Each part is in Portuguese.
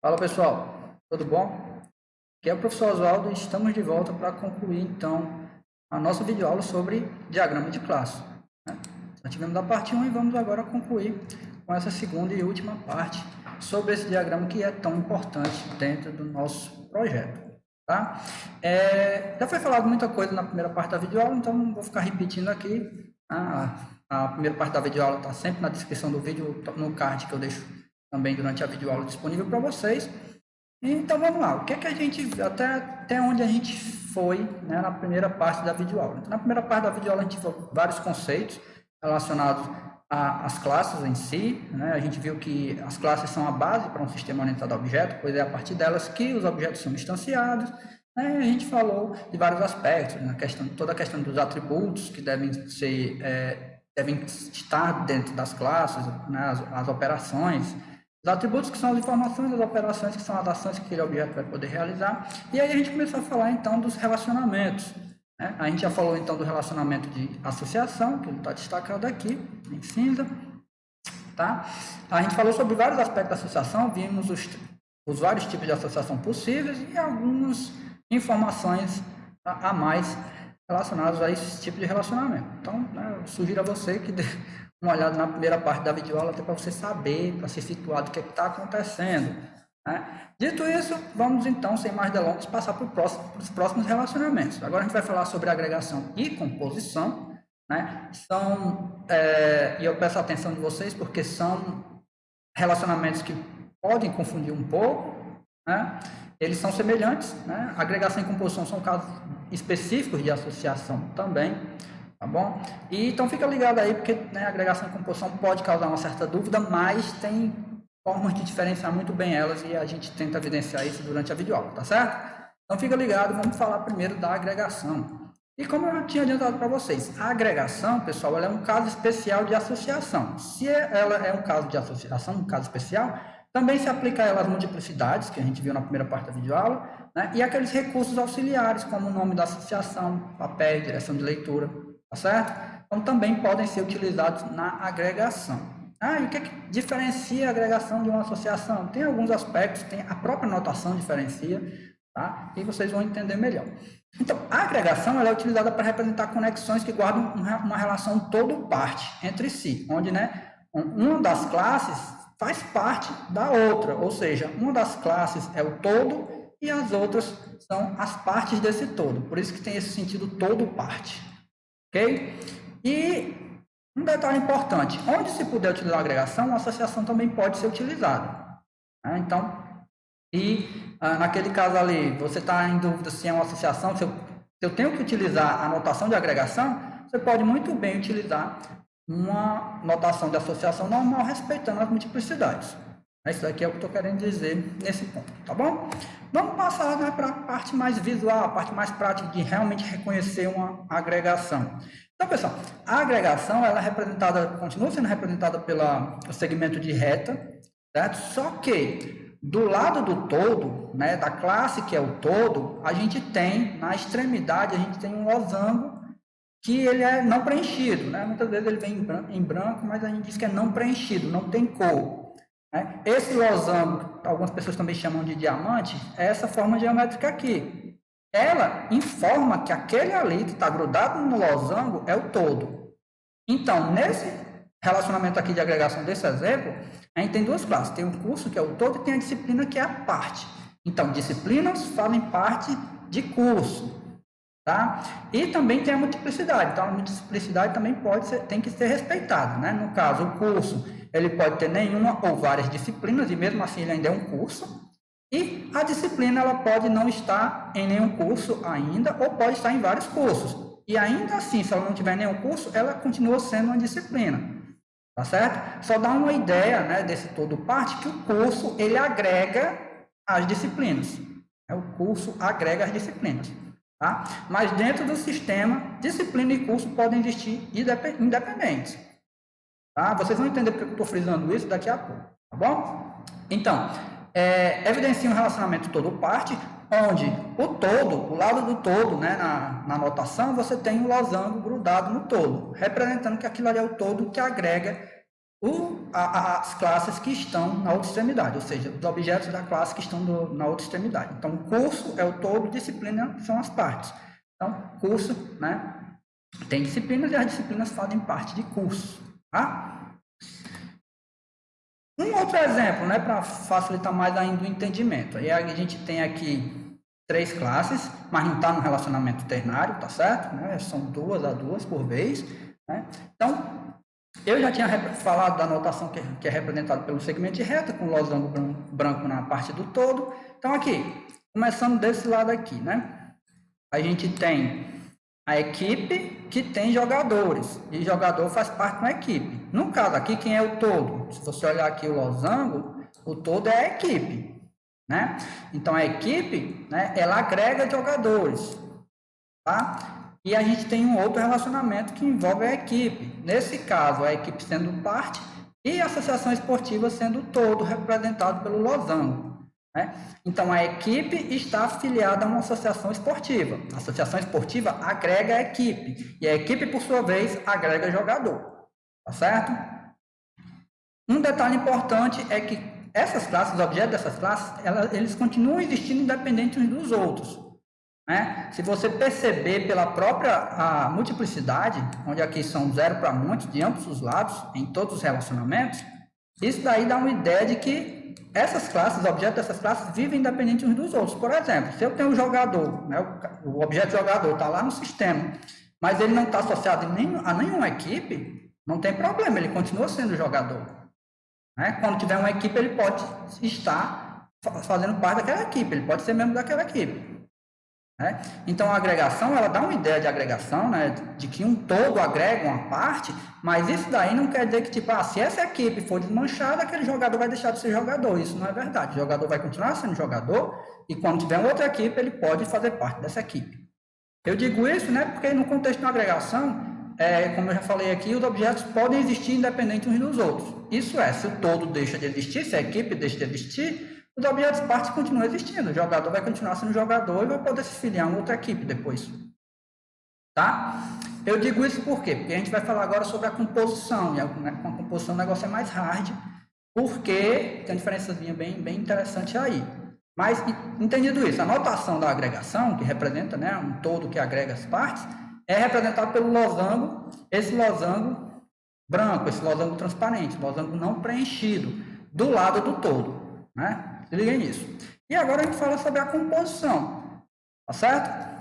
Fala pessoal, tudo bom? Aqui é o professor Oswaldo e estamos de volta para concluir então a nossa videoaula sobre diagrama de classe, né? Nós tivemos a parte 1 e vamos agora concluir com essa segunda e última parte sobre esse diagrama que é tão importante dentro do nosso projeto. Tá? Já foi falado muita coisa na primeira parte da videoaula, então não vou ficar repetindo aqui. A primeira parte da videoaula está sempre na descrição do vídeo, no card que eu deixo também durante a videoaula disponível para vocês. Então vamos lá, o que a gente, até onde a gente foi, né, na primeira parte da videoaula. Então, na primeira parte da videoaula a gente viu vários conceitos relacionados às classes em si, né? A gente viu que as classes são a base para um sistema orientado a objetos, pois é a partir delas que os objetos são instanciados, né? A gente falou de vários aspectos, né? Toda a questão dos atributos que devem estar dentro das classes, né? As operações, os atributos que são as informações, as operações que são as ações que aquele objeto vai poder realizar. E aí a gente começou a falar então dos relacionamentos, né? A gente já falou então do relacionamento de associação, que está destacado aqui em cinza, tá? A gente falou sobre vários aspectos da associação, vimos os vários tipos de associação possíveis e algumas informações a mais relacionadas a esse tipo de relacionamento. Então, né, eu sugiro a você que dê uma olhada na primeira parte da videoaula, até para você saber, para se situar do que está acontecendo, né? Dito isso, vamos então, sem mais delongas, passar para os próximos relacionamentos. Agora a gente vai falar sobre agregação e composição, né? E eu peço a atenção de vocês, porque são relacionamentos que podem confundir um pouco, né? Eles são semelhantes, né? Agregação e composição são casos específicos de associação também, tá bom? E então fica ligado aí, porque, né, agregação e composição pode causar uma certa dúvida, mas tem formas de diferenciar muito bem elas e a gente tenta evidenciar isso durante a videoaula, tá certo? Então fica ligado, vamos falar primeiro da agregação. E como eu tinha adiantado para vocês, a agregação, pessoal, ela é um caso especial de associação. Se ela é um caso de associação, um caso especial, também se aplica a ela as multiplicidades, que a gente viu na primeira parte da videoaula, né? E aqueles recursos auxiliares, como o nome da associação, papéis, direção de leitura, tá certo? Então também podem ser utilizados na agregação. E o que diferencia a agregação de uma associação? Tem alguns aspectos, tem a própria notação diferencia, tá? E vocês vão entender melhor. Então, a agregação ela é utilizada para representar conexões que guardam uma relação todo-parte entre si, onde, né, uma das classes faz parte da outra, ou seja, uma das classes é o todo e as outras são as partes desse todo. Por isso que tem esse sentido todo-parte, ok? E um detalhe importante, onde se puder utilizar a agregação, a associação também pode ser utilizada, né? Então, naquele caso ali, você está em dúvida se é uma associação, se eu tenho que utilizar a notação de agregação, você pode muito bem utilizar uma notação de associação normal, respeitando as multiplicidades. Isso daqui é o que eu estou querendo dizer nesse ponto, tá bom? Vamos passar, né, para a parte mais visual, a parte mais prática de realmente reconhecer uma agregação. Então, pessoal, a agregação ela continua sendo representada pelo segmento de reta, certo? Só que do lado do todo, né, da classe que é o todo, a gente tem, na extremidade, a gente tem um losango que ele é não preenchido, né? Muitas vezes ele vem em branco, mas a gente diz que é não preenchido, não tem cor, né? Esse losango, algumas pessoas também chamam de diamante, é essa forma geométrica aqui. Ela informa que aquele ali que está grudado no losango é o todo. Então, nesse relacionamento aqui de agregação desse exemplo, a gente tem duas classes. Tem o curso, que é o todo, e tem a disciplina, que é a parte. Então, disciplinas fazem parte de curso, tá? E também tem a multiplicidade. Então, a multiplicidade também tem que ser respeitada, né? No caso, o curso, ele pode ter nenhuma ou várias disciplinas, e mesmo assim ele ainda é um curso. E a disciplina ela pode não estar em nenhum curso ainda, ou pode estar em vários cursos. E ainda assim, se ela não tiver nenhum curso, ela continua sendo uma disciplina. Tá certo? Só dá uma ideia, né, desse todo parte, que o curso ele agrega as disciplinas. O curso agrega as disciplinas. Tá? Mas dentro do sistema, disciplina e curso podem existir independentes. Tá? Vocês vão entender porque eu estou frisando isso daqui a pouco. Tá bom? Então, evidencia um relacionamento todo-parte, onde o lado do todo, né, na notação, você tem um losango grudado no todo, representando que aquilo ali é o todo que agrega o as classes que estão na outra extremidade, ou seja, os objetos da classe que estão na outra extremidade. Então, curso é o todo, disciplina são as partes. Então, curso, né, tem disciplinas e as disciplinas fazem parte de curso. Tá? Um outro exemplo, né, para facilitar mais ainda o entendimento. Aí a gente tem aqui 3 classes, mas não está no relacionamento ternário, tá certo? Né? São 2 a 2 por vez. Né? Então, eu já tinha falado da notação que é representada pelo segmento de reta, com losango branco na parte do todo. Então, aqui, começando desse lado aqui, né? A gente tem a equipe que tem jogadores, e jogador faz parte de uma equipe. No caso aqui, quem é o todo? Se você olhar aqui o losango, o todo é a equipe, né? Então, a equipe, né, ela agrega jogadores, tá? E a gente tem um outro relacionamento que envolve a equipe. Nesse caso, a equipe sendo parte e a associação esportiva sendo todo, representado pelo losango. Né? Então, a equipe está afiliada a uma associação esportiva. A associação esportiva agrega a equipe. E a equipe, por sua vez, agrega jogador. Tá certo? Um detalhe importante é que essas classes, os objetos dessas classes, eles continuam existindo independentes uns dos outros. Né? Se você perceber pela própria multiplicidade, onde aqui são 0 para muitos, de ambos os lados, em todos os relacionamentos, isso daí dá uma ideia de que essas classes, os objetos dessas classes, vivem independentes uns dos outros. Por exemplo, se eu tenho um jogador, né, o objeto jogador está lá no sistema, mas ele não está associado a nenhuma equipe, não tem problema, ele continua sendo jogador. Né? Quando tiver uma equipe, ele pode estar fazendo parte daquela equipe, ele pode ser membro daquela equipe. Né? Então, a agregação, ela dá uma ideia de agregação, né? De que um todo agrega uma parte, mas isso daí não quer dizer que, tipo, se essa equipe for desmanchada, aquele jogador vai deixar de ser jogador. Isso não é verdade. O jogador vai continuar sendo jogador e quando tiver outra equipe, ele pode fazer parte dessa equipe. Eu digo isso, né? Porque no contexto da agregação, como eu já falei aqui, os objetos podem existir independente uns dos outros. Isso é, se o todo deixa de existir, se a equipe deixa de existir, os objetos partes continuam existindo. O jogador vai continuar sendo jogador e vai poder se filiar a uma outra equipe depois. Tá? Eu digo isso por quê? Porque a gente vai falar agora sobre a composição. E com a composição o negócio é mais hard, porque tem uma diferençazinha bem interessante aí. Mas, entendido isso, a notação da agregação, que representa, né, um todo que agrega as partes, é representado pelo losango, esse losango branco, esse losango transparente, losango não preenchido, do lado do todo. Né? Se liguem nisso. E agora a gente fala sobre a composição. Tá certo?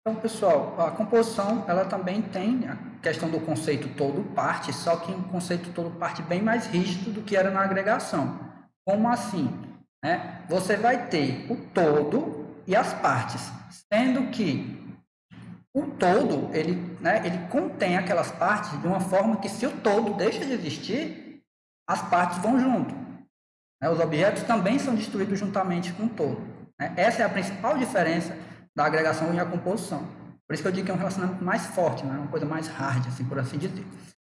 Então, pessoal, a composição, ela também tem a questão do conceito todo-parte, só que um conceito todo-parte bem mais rígido do que era na agregação. Como assim? Né? Você vai ter o todo e as partes, sendo que o todo, ele contém aquelas partes de uma forma que, se o todo deixa de existir, as partes vão junto. Os objetos também são destruídos juntamente com o todo. Essa é a principal diferença da agregação e a composição. Por isso que eu digo que é um relacionamento mais forte, uma coisa mais hard, assim, por assim dizer.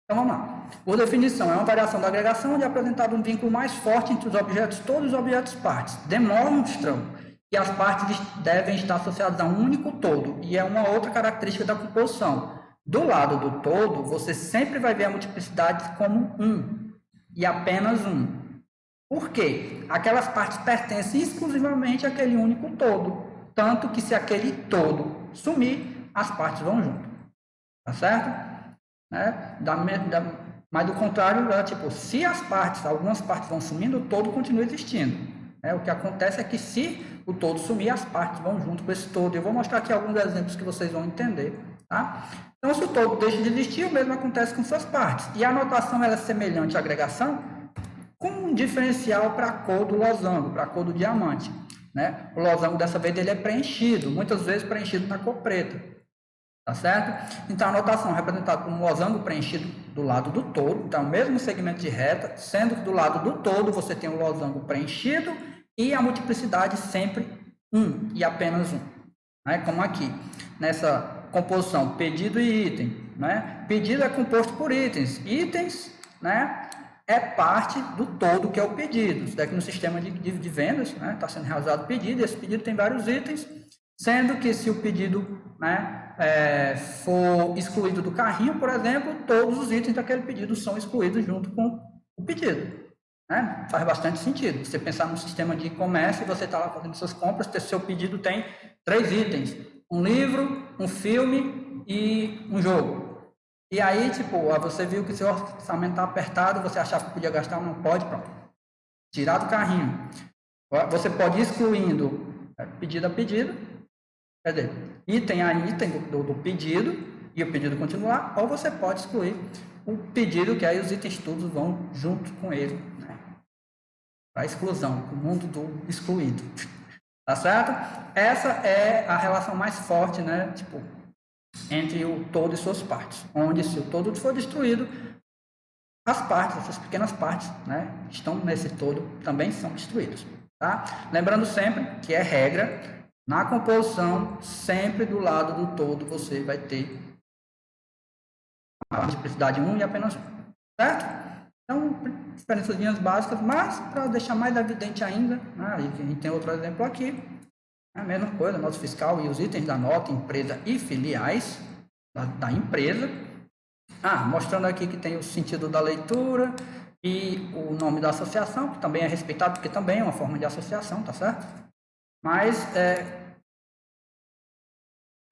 Então, vamos lá. Por definição, é uma variação da agregação onde é apresentado um vínculo mais forte entre os objetos todos e os objetos partes. Demonstram que as partes devem estar associadas a um único todo, e é uma outra característica da composição. Do lado do todo, você sempre vai ver a multiplicidade como 1. E apenas 1. Por quê? Aquelas partes pertencem exclusivamente àquele único todo. Tanto que se aquele todo sumir, as partes vão junto. Tá certo? Mas do contrário, tipo, se algumas partes vão sumindo, o todo continua existindo. O que acontece é que se o todo sumir, as partes vão junto com esse todo. Eu vou mostrar aqui alguns exemplos que vocês vão entender. Tá? Então, se o todo deixa de existir, o mesmo acontece com suas partes. E a notação ela é semelhante à agregação, com um diferencial para a cor do losango, para a cor do diamante. Né? O losango, dessa vez, ele é preenchido, muitas vezes preenchido na cor preta. Tá certo? Então, a notação é representada por um losango preenchido do lado do todo, então, o mesmo segmento de reta, sendo que do lado do todo você tem o losango preenchido e a multiplicidade sempre 1, e apenas 1. Né? Como aqui, nessa composição pedido e item, né? Pedido é composto por itens. Itens, né, é parte do todo que é o pedido. Isso daqui no sistema de vendas, né, está sendo realizado o pedido, e esse pedido tem vários itens, sendo que se o pedido, né, for excluído do carrinho, por exemplo, todos os itens daquele pedido são excluídos junto com o pedido. Né? Faz bastante sentido. Você pensar num sistema de e-commerce, você está lá fazendo suas compras, seu pedido tem 3 itens: um livro, um filme e um jogo. E aí, tipo, você viu que seu orçamento está apertado, você achava que podia gastar, não pode, pronto. Tirar do carrinho. Você pode ir excluindo pedido a pedido, quer dizer, item a item do pedido, e o pedido continuar, ou você pode excluir o pedido, que aí os itens todos vão junto com ele, né? Para a exclusão, o mundo do excluído. Tá certo? Essa é a relação mais forte, né? Tipo, entre o todo e suas partes. Onde, se o todo for destruído, as partes, essas pequenas partes, né, que estão nesse todo, também são destruídas. Tá? Lembrando sempre que é regra, na composição, sempre do lado do todo você vai ter a multiplicidade 1 e apenas 1. Certo? Então, diferenças básicas, mas para deixar mais evidente ainda, né, a gente tem outro exemplo aqui, a mesma coisa, nota fiscal e os itens da nota, empresa e filiais da empresa. Mostrando aqui que tem o sentido da leitura e o nome da associação, que também é respeitado, porque também é uma forma de associação, tá certo? Mas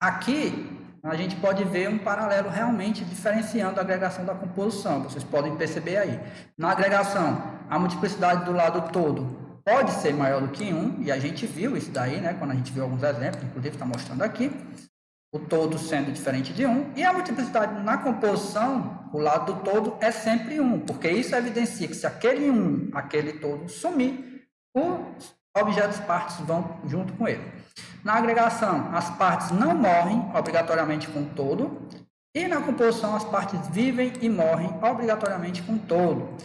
aqui a gente pode ver um paralelo realmente diferenciando a agregação da composição. Vocês podem perceber aí. Na agregação, a multiplicidade do lado todo pode ser maior do que 1, e a gente viu isso daí, né? Quando a gente viu alguns exemplos, inclusive está mostrando aqui. O todo sendo diferente de 1, e a multiplicidade na composição, o lado do todo é sempre 1, porque isso evidencia que se aquele 1, aquele todo sumir, os objetos partes vão junto com ele. Na agregação, as partes não morrem obrigatoriamente com o todo, e na composição as partes vivem e morrem obrigatoriamente com o todo.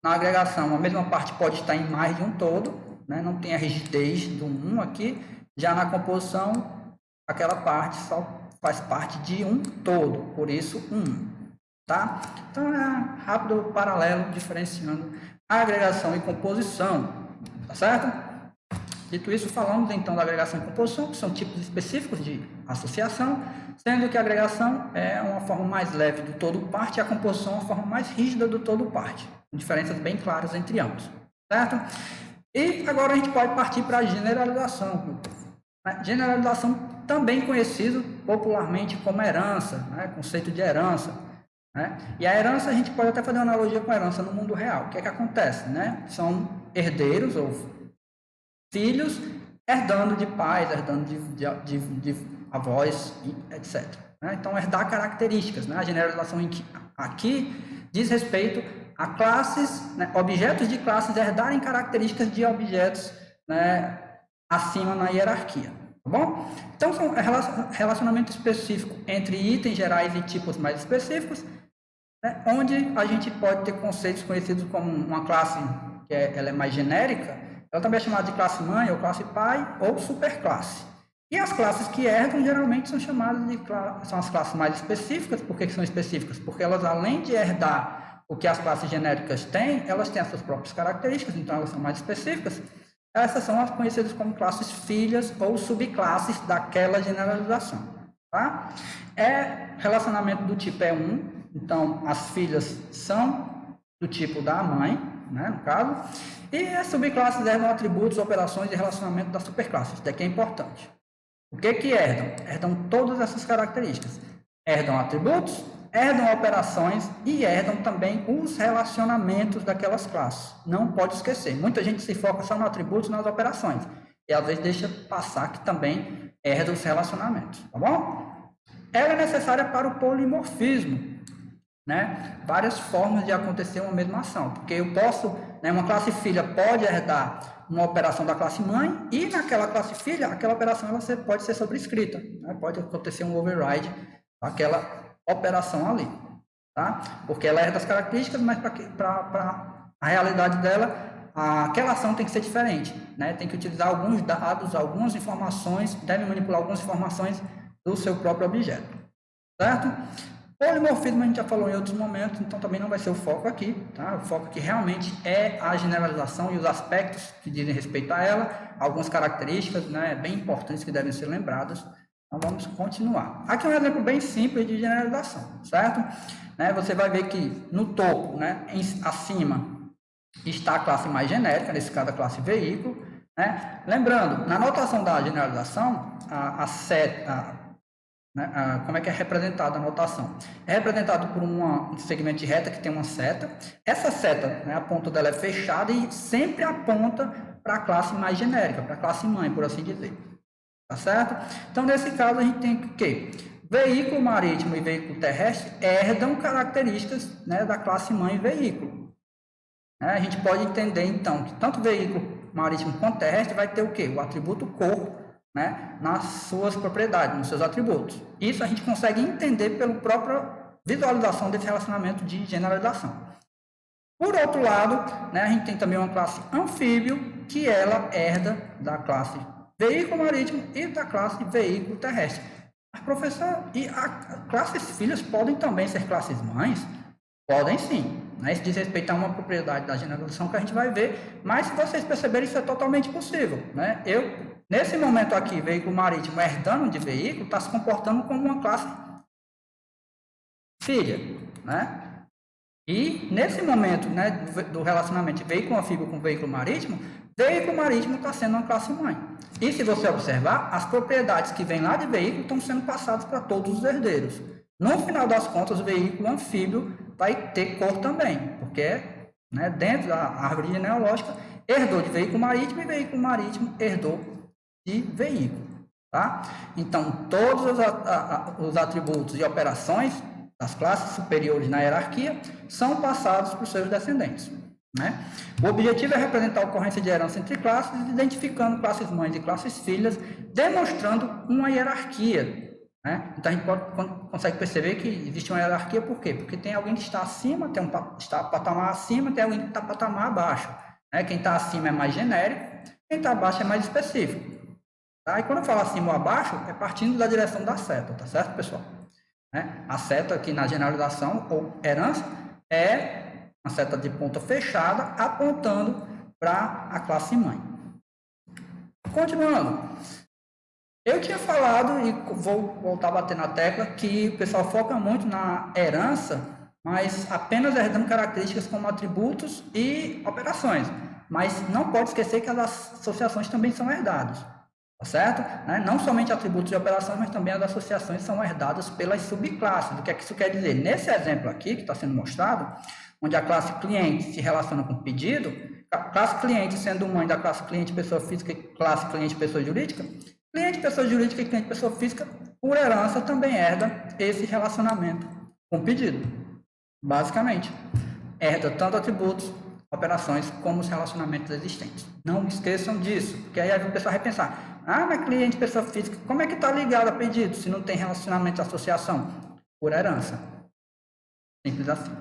Na agregação, a mesma parte pode estar em mais de um todo, né? Não tem a rigidez do 1 aqui, já na composição, aquela parte só faz parte de um todo, por isso 1, tá? Então, rápido paralelo diferenciando agregação e composição, tá certo? Dito isso, falamos então da agregação e composição, que são tipos específicos de associação, sendo que a agregação é uma forma mais leve do todo parte e a composição é uma forma mais rígida do todo parte, com diferenças bem claras entre ambos, certo? E agora a gente pode partir para a generalização. Generalização também conhecido popularmente como herança, né? Conceito de herança. Né? E a herança, a gente pode até fazer uma analogia com a herança no mundo real. O que é que acontece? Né? São herdeiros ou filhos herdando de pais, herdando de avós, etc. Né? Então, herdar características. Né? A generalização aqui diz respeito a classes, né? Objetos de classes herdarem características de objetos, né? Acima na hierarquia. Tá bom? Então, são relacionamento específico entre itens gerais e tipos mais específicos, né, onde a gente pode ter conceitos conhecidos como uma classe que ela é mais genérica, ela também é chamada de classe mãe, ou classe pai, ou superclasse. E as classes que herdam, geralmente, são chamadas de são as classes mais específicas. Por que são específicas? Porque elas, além de herdar o que as classes genéricas têm, elas têm as suas próprias características, então elas são mais específicas. Essas são as conhecidas como classes filhas ou subclasses daquela generalização. Tá? Relacionamento do tipo é 1, então as filhas são do tipo da mãe, né, no caso, e as subclasses herdam atributos, operações e relacionamento das superclasses. Isso daqui é importante. O que herdam? Herdam todas essas características. Herdam atributos, herdam operações e herdam também os relacionamentos daquelas classes. Não pode esquecer. Muita gente se foca só nos atributos e nas operações. E às vezes deixa passar que também herda os relacionamentos. Tá bom? Ela é necessária para o polimorfismo. Né? Várias formas de acontecer uma mesma ação. Porque eu posso, né, uma classe filha pode herdar uma operação da classe mãe e naquela classe filha, aquela operação ela pode ser sobrescrita. Né? Pode acontecer um override daquela operação ali, tá? Porque ela herda as características, mas para a realidade dela, aquela ação tem que ser diferente, né? Tem que utilizar alguns dados, algumas informações, deve manipular algumas informações do seu próprio objeto, certo? Polimorfismo a gente já falou em outros momentos, então também não vai ser o foco aqui, tá? O foco aqui realmente é a generalização e os aspectos que dizem respeito a ela, algumas características, né, bem importantes que devem ser lembradas Então, vamos continuar. Aqui é um exemplo bem simples de generalização, certo? Você vai ver que no topo, acima, está a classe mais genérica, nesse caso a classe veículo. Lembrando, na notação da generalização, a seta, como é que é representada a notação? É representado por um segmento de reta que tem uma seta. Essa seta, a ponta dela é fechada e sempre aponta para a classe mais genérica, para a classe mãe, por assim dizer. Tá certo? Então, nesse caso, a gente tem que veículo marítimo e veículo terrestre herdam características da classe mãe veículo. A gente pode entender, então, que tanto veículo marítimo quanto terrestre vai ter o quê? O atributo corpo, nas suas propriedades, nos seus atributos. Isso a gente consegue entender pela própria visualização desse relacionamento de generalização. Por outro lado, a gente tem também uma classe anfíbio, que ela herda da classe veículo marítimo e da classe veículo terrestre. Mas, professor, e as classes filhas podem também ser classes mães? Podem sim. Isso diz respeito a uma propriedade da generalização que a gente vai ver, mas se vocês perceberem, isso é totalmente possível. Nesse momento aqui, veículo marítimo herdando de veículo, está se comportando como uma classe filha. E nesse momento do relacionamento de veículo anfíbio com veículo marítimo está sendo uma classe mãe. E se você observar, as propriedades que vêm lá de veículo estão sendo passadas para todos os herdeiros. No final das contas, o veículo anfíbio vai ter cor também, porque dentro da árvore genealógica, herdou de veículo marítimo e veículo marítimo herdou de veículo. Tá? Então, todos os atributos e operações das classes superiores na hierarquia são passados para os seus descendentes. O objetivo é representar a ocorrência de herança entre classes, identificando classes mães e classes filhas, demonstrando uma hierarquia. Então, a gente consegue perceber que existe uma hierarquia, por quê? Porque tem alguém que está acima, está patamar acima, tem alguém que está patamar abaixo. Quem está acima é mais genérico, quem está abaixo é mais específico. Tá? E quando eu falo acima ou abaixo, é partindo da direção da seta, tá certo, pessoal? A seta aqui na generalização ou herança é uma seta de ponta fechada apontando para a classe mãe. Continuando. Eu tinha falado, e vou voltar a bater na tecla, que o pessoal foca muito na herança, mas apenas herdando características como atributos e operações. Mas não pode esquecer que as associações também são herdadas. Tá certo? Não somente atributos e operações, mas também as associações são herdadas pelas subclasses. O que é que isso quer dizer? Nesse exemplo aqui, que está sendo mostrado, onde a classe cliente se relaciona com o pedido, a classe cliente sendo mãe da classe cliente pessoa física e classe cliente pessoa jurídica, cliente pessoa jurídica e cliente pessoa física, por herança, também herda esse relacionamento com o pedido. Basicamente, herda tanto atributos, operações, como os relacionamentos existentes. Não esqueçam disso, porque aí o pessoal vai pensar, mas cliente pessoa física, como é que está ligado a pedido se não tem relacionamento de associação? Por herança. Simples assim.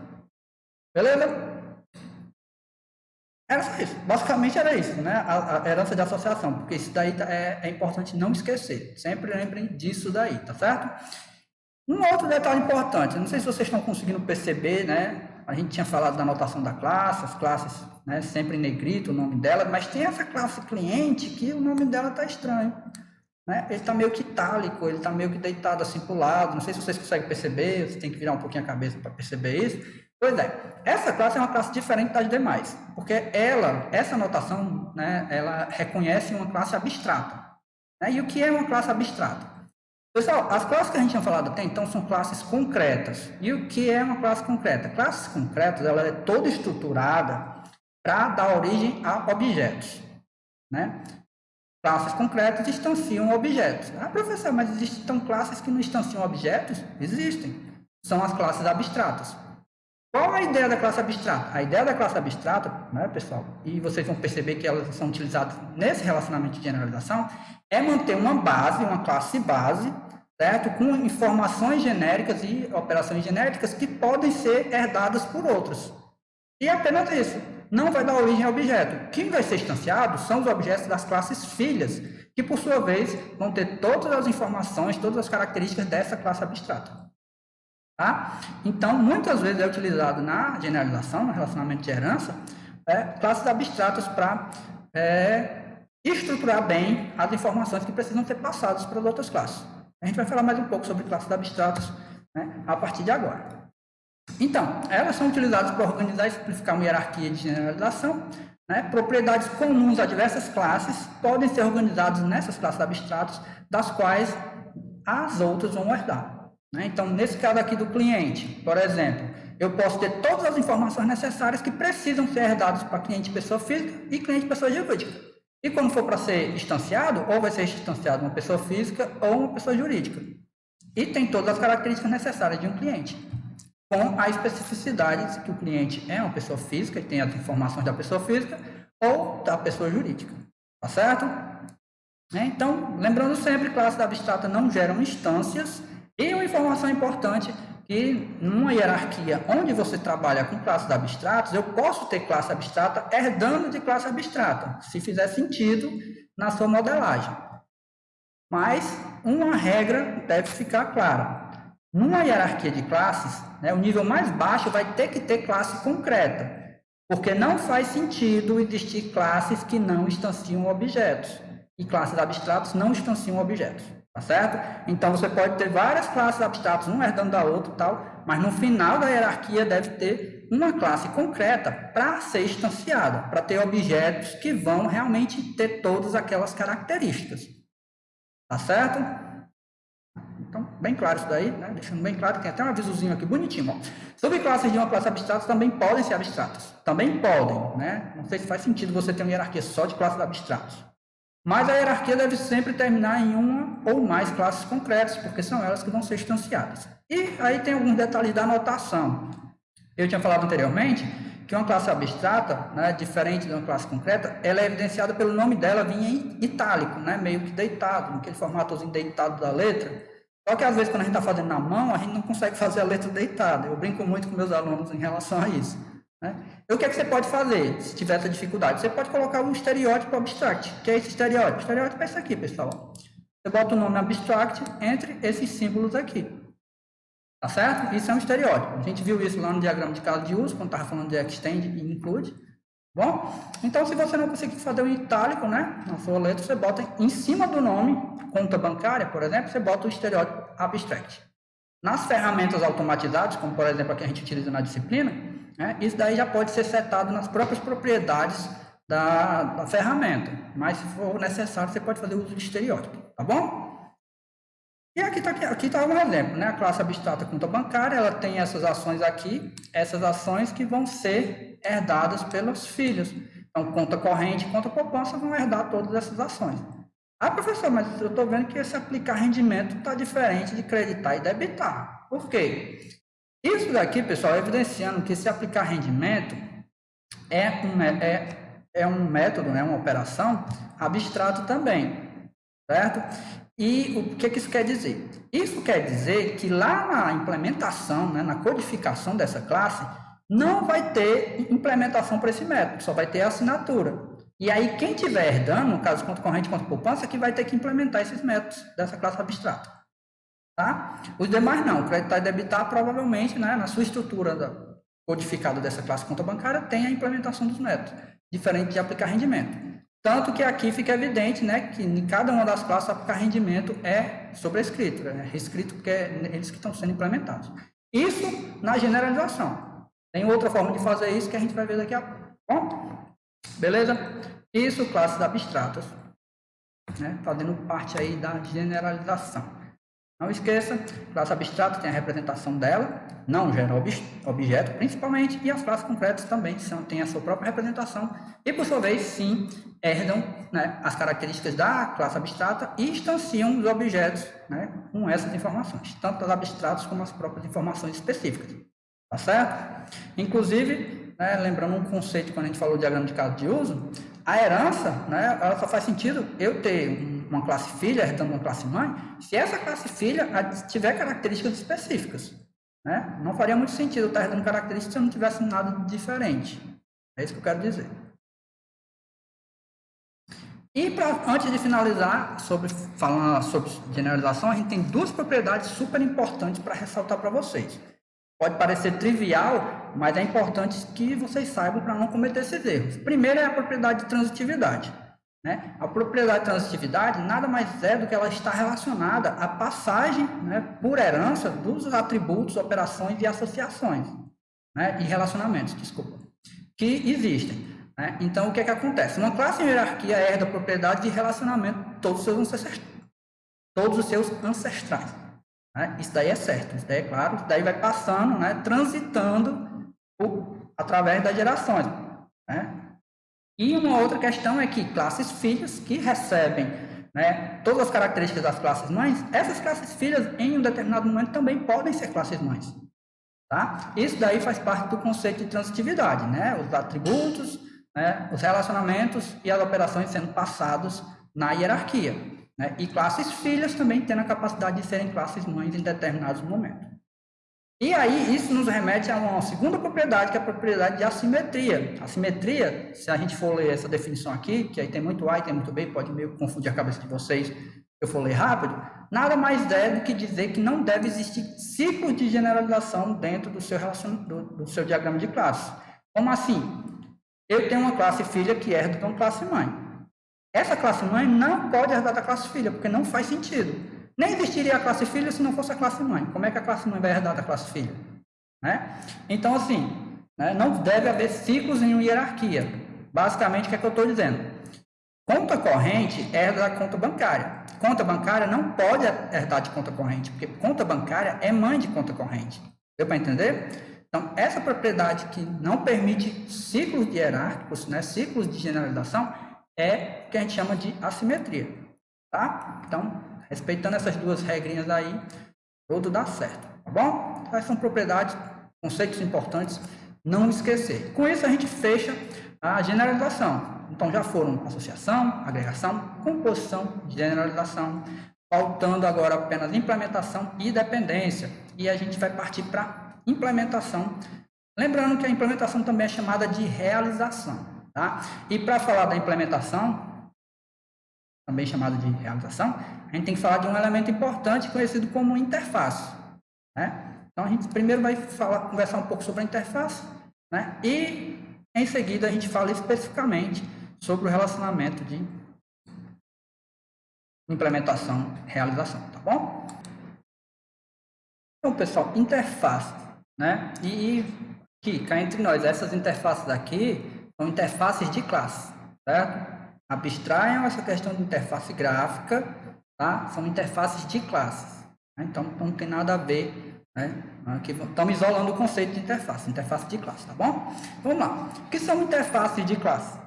Beleza? Era só isso. Basicamente era isso, a herança de associação, porque isso daí é importante não esquecer. Sempre lembrem disso daí, tá certo? Um outro detalhe importante, não sei se vocês estão conseguindo perceber, a gente tinha falado da anotação da classe, as classes, sempre em negrito o nome dela, mas tem essa classe cliente que o nome dela está estranho. Ele está meio que itálico, ele está meio que deitado assim para o lado, não sei se vocês conseguem perceber, você tem que virar um pouquinho a cabeça para perceber isso. Pois é, essa classe é uma classe diferente das demais, porque essa anotação, ela reconhece uma classe abstrata. E o que é uma classe abstrata? Pessoal, as classes que a gente tinha falado até então são classes concretas. E o que é uma classe concreta? Classes concretas, ela é toda estruturada para dar origem a objetos. Classes concretas instanciam objetos. Professor, mas existem então classes que não instanciam objetos? Existem. São as classes abstratas. Qual a ideia da classe abstrata? A ideia da classe abstrata, pessoal, e vocês vão perceber que elas são utilizadas nesse relacionamento de generalização, é manter uma base, uma classe base, certo? Com informações genéricas e operações genéricas que podem ser herdadas por outros. E apenas isso. Não vai dar origem a objeto. Quem vai ser instanciado são os objetos das classes filhas, que por sua vez vão ter todas as informações, todas as características dessa classe abstrata. Tá? Então, muitas vezes é utilizado na generalização, no relacionamento de herança, classes abstratas para estruturar bem as informações que precisam ser passadas para as outras classes. A gente vai falar mais um pouco sobre classes abstratas, né, a partir de agora. Então, elas são utilizadas para organizar e simplificar uma hierarquia de generalização, né? Propriedades comuns a diversas classes podem ser organizadas nessas classes abstratas, das quais as outras vão herdar, né? Então, nesse caso aqui do cliente, por exemplo, eu posso ter todas as informações necessárias que precisam ser herdadas para cliente pessoa física e cliente pessoa jurídica. E quando for para ser instanciado, ou vai ser instanciado uma pessoa física ou uma pessoa jurídica. E tem todas as características necessárias de um cliente, com a especificidade que o cliente é uma pessoa física e tem as informações da pessoa física ou da pessoa jurídica. Tá certo? Então, lembrando sempre, classes abstratas não geram instâncias. E uma informação importante, que numa hierarquia onde você trabalha com classes abstratas, eu posso ter classe abstrata herdando de classe abstrata, se fizer sentido na sua modelagem. Mas uma regra deve ficar clara. Numa hierarquia de classes, né, o nível mais baixo vai ter que ter classe concreta, porque não faz sentido existir classes que não instanciam objetos, e classes abstratas não instanciam objetos, tá certo? Então, você pode ter várias classes abstratas, uma herdando da outra e tal, mas no final da hierarquia deve ter uma classe concreta para ser instanciada, para ter objetos que vão realmente ter todas aquelas características, tá certo? Então, bem claro isso daí, né? Deixando bem claro, tem até um avisozinho aqui bonitinho. Ó. Subclasses de uma classe abstrata também podem ser abstratas. Também podem, né? Não sei se faz sentido você ter uma hierarquia só de classes abstratas. Mas a hierarquia deve sempre terminar em uma ou mais classes concretas, porque são elas que vão ser instanciadas. E aí tem alguns detalhes da notação. Eu tinha falado anteriormente que uma classe abstrata, né, diferente de uma classe concreta, ela é evidenciada pelo nome dela vir em itálico, né, meio que deitado, naquele formatozinho deitado da letra. Só que às vezes quando a gente está fazendo na mão, a gente não consegue fazer a letra deitada. Eu brinco muito com meus alunos em relação a isso, né? E o que é que você pode fazer se tiver essa dificuldade? Você pode colocar um estereótipo abstract. O que é esse estereótipo? O estereótipo é esse aqui, pessoal. Você bota o nome abstract entre esses símbolos aqui. Tá certo? Isso é um estereótipo. A gente viu isso lá no diagrama de caso de uso, quando estava falando de extend e include. Bom, então se você não conseguir fazer um itálico, né, na sua letra, você bota em cima do nome, conta bancária, por exemplo, você bota o estereótipo abstract. Nas ferramentas automatizadas, como por exemplo a que a gente utiliza na disciplina, né, isso daí já pode ser setado nas próprias propriedades da ferramenta, mas se for necessário, você pode fazer uso de estereótipo, tá bom? E aqui tá um exemplo, né? A classe abstrata conta bancária, ela tem essas ações aqui, essas ações que vão ser herdadas pelos filhos. Então, conta corrente e conta poupança vão herdar todas essas ações. Ah, professor, mas eu estou vendo que esse aplicar rendimento está diferente de creditar e debitar. Por quê? Isso daqui, pessoal, evidenciando que esse aplicar rendimento é um método, né? Uma operação abstrato também, certo? E o que isso quer dizer? Isso quer dizer que lá na implementação, né, na codificação dessa classe, não vai ter implementação para esse método, só vai ter a assinatura. E aí, quem estiver herdando, no caso, conta corrente e conta poupança, que vai ter que implementar esses métodos dessa classe abstrata. Tá? Os demais não. Creditar e debitar, provavelmente, né, na sua estrutura codificada dessa classe conta bancária, tem a implementação dos métodos, diferente de aplicar rendimento. Tanto que aqui fica evidente, né, que em cada uma das classes aplicar rendimento é sobrescrito, é reescrito porque é eles que estão sendo implementados. Isso na generalização. Tem outra forma de fazer isso que a gente vai ver daqui a pouco. Bom, beleza? Isso, classes abstratas, né, fazendo parte aí da generalização. Não esqueça, classe abstrata tem a representação dela, não gera objeto, principalmente, e as classes concretas também têm a sua própria representação, e por sua vez, sim, herdam, né, as características da classe abstrata e instanciam os objetos, né, com essas informações, tanto as abstratas como as próprias informações específicas. Tá certo? Inclusive, né, lembrando um conceito quando a gente falou do diagrama de caso de uso, a herança, né, ela só faz sentido eu ter uma classe filha herdando uma classe mãe, se essa classe filha tiver características específicas. Né? Não faria muito sentido eu estar herdando características se eu não tivesse nada diferente. É isso que eu quero dizer. E antes de finalizar, falando sobre generalização, a gente tem duas propriedades super importantes para ressaltar para vocês. Pode parecer trivial, mas é importante que vocês saibam para não cometer esses erros. Primeiro é a propriedade de transitividade. né? A propriedade de transitividade nada mais é do que ela está relacionada à passagem, né, por herança dos atributos, operações e associações, né, e relacionamentos, desculpa, que existem. Né? Então, o que é que acontece? Uma classe em hierarquia herda a propriedade de relacionamento de todos os seus ancestrais. Né? Isso daí é certo, isso daí é claro, isso daí vai passando, né, transitando através das gerações. Né? E uma outra questão é que classes filhas que recebem, né, todas as características das classes mães, essas classes filhas em um determinado momento também podem ser classes mães. Tá? Isso daí faz parte do conceito de transitividade, né? Os atributos, né, os relacionamentos e as operações sendo passados na hierarquia. Né? E classes filhas também tendo a capacidade de serem classes mães em determinados momentos. E aí, isso nos remete a uma segunda propriedade, que é a propriedade de assimetria. Assimetria, se a gente for ler essa definição aqui, que aí tem muito A e tem muito B, pode meio confundir a cabeça de vocês se eu for ler rápido, nada mais é do que dizer que não deve existir ciclos de generalização dentro do seu diagrama de classe. Como assim? Eu tenho uma classe filha que herda de uma classe mãe. Essa classe mãe não pode herdar da classe filha, porque não faz sentido. Nem existiria a classe filha se não fosse a classe mãe. Como é que a classe mãe vai herdar da classe filha? Né? Então, assim, né, não deve haver ciclos em uma hierarquia. Basicamente, o que é que eu estou dizendo? Conta corrente herda da conta bancária. Conta bancária não pode herdar de conta corrente, porque conta bancária é mãe de conta corrente. Deu para entender? Então, essa propriedade que não permite ciclos hierárquicos, né, ciclos de generalização, é o que a gente chama de assimetria. Tá? Então, respeitando essas duas regrinhas aí, tudo dá certo, tá bom? Essas são propriedades, conceitos importantes, não esquecer. Com isso, a gente fecha a generalização. Então, já foram associação, agregação, composição, generalização, faltando agora apenas implementação e dependência. E a gente vai partir para implementação. Lembrando que a implementação também é chamada de realização, tá? E para falar da implementação, também chamada de realização, a gente tem que falar de um elemento importante conhecido como interface. Né? Então, a gente primeiro vai conversar um pouco sobre a interface, né? E, em seguida, a gente fala especificamente sobre o relacionamento de implementação e realização, tá bom? Então, pessoal, interface, né? E aqui, cá entre nós, essas interfaces aqui são interfaces de classe, certo? Abstraiam essa questão de interface gráfica, tá? São interfaces de classes. Né? Então, não tem nada a ver, né? Aqui estamos isolando o conceito de interface de classe, tá bom? Vamos lá. O que são interfaces de classe?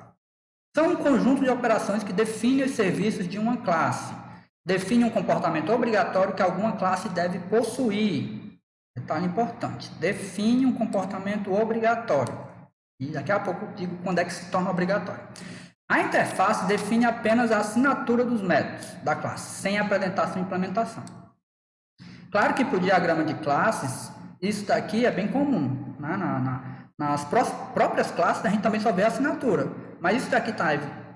São um conjunto de operações que definem os serviços de uma classe, definem um comportamento obrigatório que alguma classe deve possuir. Detalhe importante, define um comportamento obrigatório. E daqui a pouco eu digo quando é que se torna obrigatório. A interface define apenas a assinatura dos métodos da classe, sem apresentação e implementação. Claro que para o diagrama de classes, isso daqui é bem comum. Né? Nas próprias classes, a gente também só vê a assinatura. Mas isso daqui está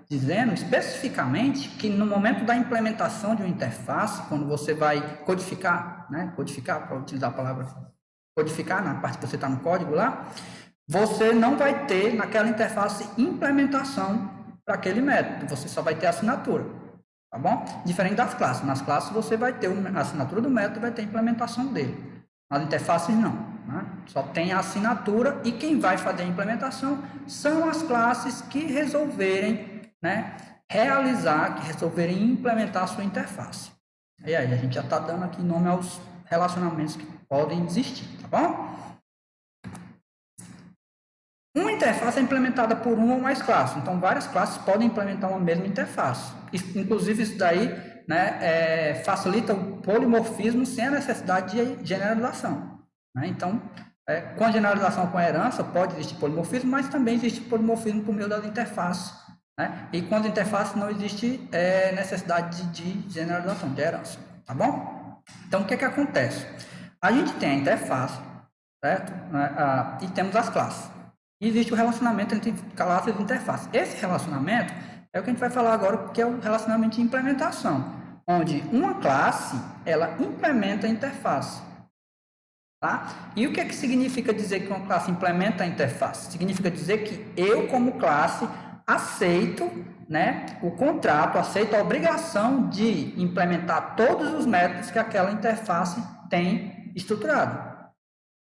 dizendo especificamente que no momento da implementação de uma interface, quando você vai codificar, né? Codificar, para utilizar a palavra codificar, na parte que você está no código lá, você não vai ter naquela interface implementação para aquele método, você só vai ter a assinatura, tá bom? Diferente das classes, nas classes você vai ter a assinatura do método e vai ter a implementação dele. Nas interfaces não, né? Só tem a assinatura e quem vai fazer a implementação são as classes que resolverem, né, que resolverem implementar a sua interface. E aí a gente já está dando aqui nome aos relacionamentos que podem existir, tá bom? Uma interface é implementada por uma ou mais classes. Então, várias classes podem implementar uma mesma interface. Inclusive, isso daí, né, facilita o polimorfismo sem a necessidade de generalização. Né? Então, com a generalização com a herança, pode existir polimorfismo, mas também existe polimorfismo por meio das interfaces. Né? E com as interfaces não existe necessidade de generalização, de herança. Tá bom? Então, o que acontece? A gente tem a interface, certo? E temos as classes. E existe o relacionamento entre classes e interface. Esse relacionamento é o que a gente vai falar agora, que é o relacionamento de implementação, onde uma classe, ela implementa a interface. Tá? E o que significa dizer que uma classe implementa a interface? Significa dizer que eu, como classe, aceito, né, o contrato, aceito a obrigação de implementar todos os métodos que aquela interface tem estruturado.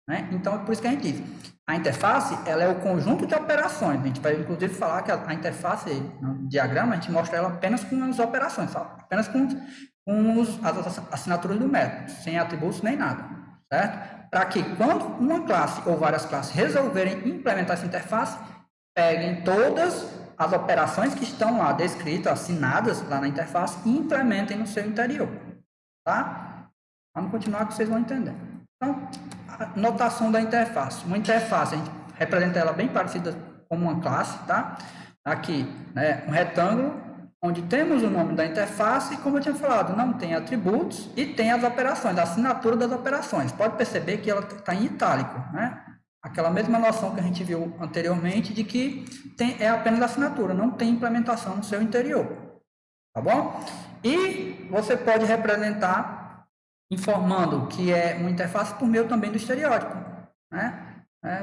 Né? Então, é por isso que a gente diz, a interface ela é o conjunto de operações. A gente vai, inclusive, falar que a interface, no diagrama, a gente mostra ela apenas com as operações, apenas com as assinaturas do método, sem atributos nem nada, certo? Para que, quando uma classe ou várias classes resolverem implementar essa interface, peguem todas as operações que estão lá descritas, assinadas lá na interface e implementem no seu interior, tá? Vamos continuar que vocês vão entender. Então, a notação da interface. Uma interface, a gente representa ela bem parecida com uma classe, tá? Aqui, né, um retângulo, onde temos o nome da interface, e como eu tinha falado, não tem atributos e tem as operações, a assinatura das operações. Pode perceber que ela está em itálico, né? Aquela mesma noção que a gente viu anteriormente de que é apenas assinatura, não tem implementação no seu interior, tá bom? E você pode representar informando que é uma interface por meio também do estereótipo, né?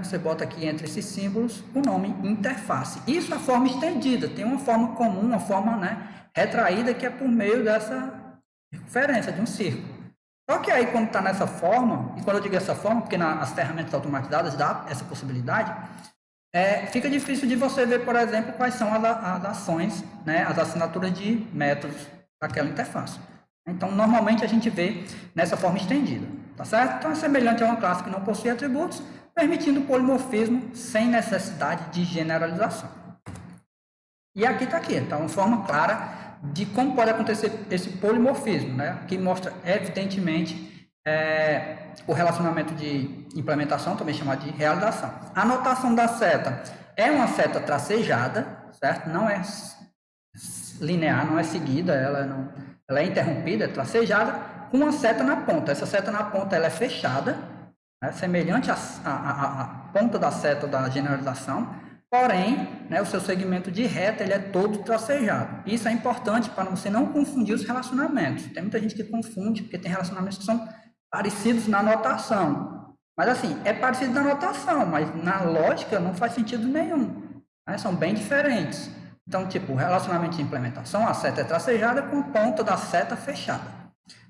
Você bota aqui entre esses símbolos o nome interface. Isso é a forma estendida, tem uma forma comum, uma forma, né, retraída, que é por meio dessa referência de um círculo. Só que aí, quando está nessa forma, e quando eu digo essa forma, porque nas ferramentas automatizadas dá essa possibilidade, fica difícil de você ver, por exemplo, quais são as ações, né, as assinaturas de métodos daquela interface. Então, normalmente a gente vê nessa forma estendida, tá certo? Então, é semelhante a uma classe que não possui atributos, permitindo polimorfismo sem necessidade de generalização. E aqui está aqui, então, uma forma clara de como pode acontecer esse polimorfismo, né? Que mostra evidentemente o relacionamento de implementação, também chamado de realização. A notação da seta é uma seta tracejada, certo? Não é linear, não é seguida, ela é interrompida, é tracejada, com uma seta na ponta. Essa seta na ponta ela é fechada, né? Semelhante à ponta da seta da generalização. Porém, né, o seu segmento de reta ele é todo tracejado. Isso é importante para você não confundir os relacionamentos. Tem muita gente que confunde, porque tem relacionamentos que são parecidos na notação. Mas assim, é parecido na notação, mas na lógica não faz sentido nenhum. Né? São bem diferentes. Então, tipo, o relacionamento de implementação, a seta é tracejada com a ponta da seta fechada.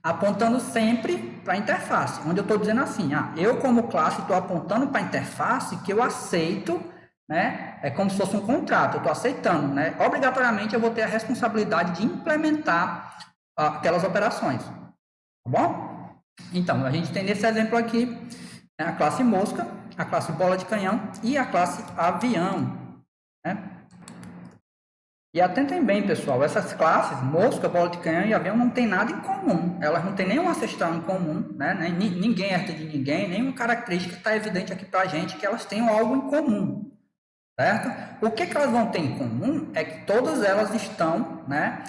Apontando sempre para a interface. Onde eu estou dizendo assim, eu como classe estou apontando para a interface que eu aceito, né? É como se fosse um contrato, eu estou aceitando, né? Obrigatoriamente eu vou ter a responsabilidade de implementar aquelas operações, tá bom? Então, a gente tem nesse exemplo aqui, né, a classe mosca, a classe bola de canhão e a classe avião, né? E atentem bem, pessoal, essas classes, mosca, bola de canhão e avião, não tem nada em comum, elas não têm nenhum ancestral em comum, né? Ninguém herda de ninguém, nenhuma característica está evidente aqui para a gente que elas tenham algo em comum. Certo? O que elas vão ter em comum é que todas elas estão, né,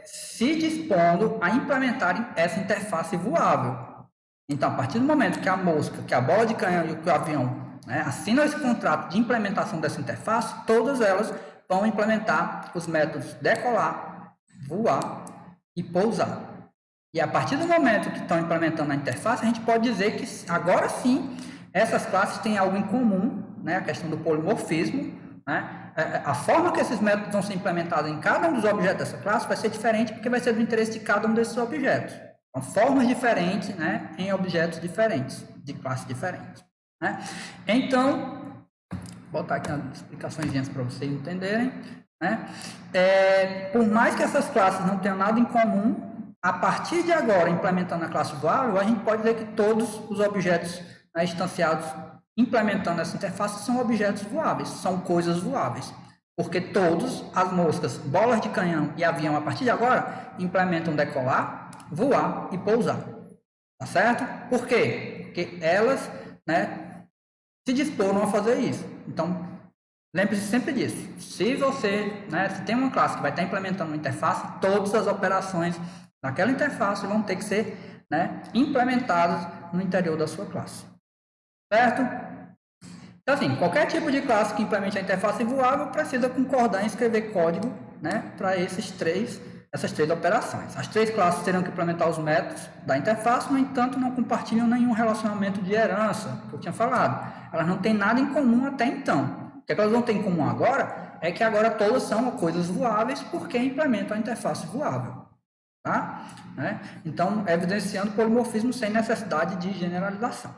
se dispondo a implementarem essa interface voável. Então, a partir do momento que a mosca, que a bola de canhão e que o avião, né, assinam esse contrato de implementação dessa interface, todas elas vão implementar os métodos decolar, voar e pousar. E a partir do momento que estão implementando a interface, a gente pode dizer que agora sim essas classes têm algo em comum, né, a questão do polimorfismo, né, a forma que esses métodos vão ser implementados em cada um dos objetos dessa classe vai ser diferente porque vai ser do interesse de cada um desses objetos. Então, formas diferentes, né, em objetos diferentes, de classes diferentes. Né? Então, vou botar aqui as explicações para vocês entenderem. Né? Por mais que essas classes não tenham nada em comum, a partir de agora, implementando a classe voável, a gente pode dizer que todos os objetos, né, instanciados implementando essa interface são objetos voáveis, são coisas voáveis. Porque todos, as moscas, bolas de canhão e avião, a partir de agora, implementam decolar, voar e pousar. Tá certo? Por quê? Porque elas, né, se disporam a fazer isso. Então, lembre-se sempre disso. Se você, né, se tem uma classe que vai estar implementando uma interface, todas as operações daquela interface vão ter que ser, né, implementadas no interior da sua classe. Certo? Então, assim, qualquer tipo de classe que implemente a interface voável precisa concordar em escrever código, né, para essas três operações. As três classes terão que implementar os métodos da interface, no entanto, não compartilham nenhum relacionamento de herança, que eu tinha falado. Elas não têm nada em comum até então. O que elas vão ter em comum agora é que agora todas são coisas voáveis porque implementam a interface voável. Tá? Então, evidenciando polimorfismo sem necessidade de generalização.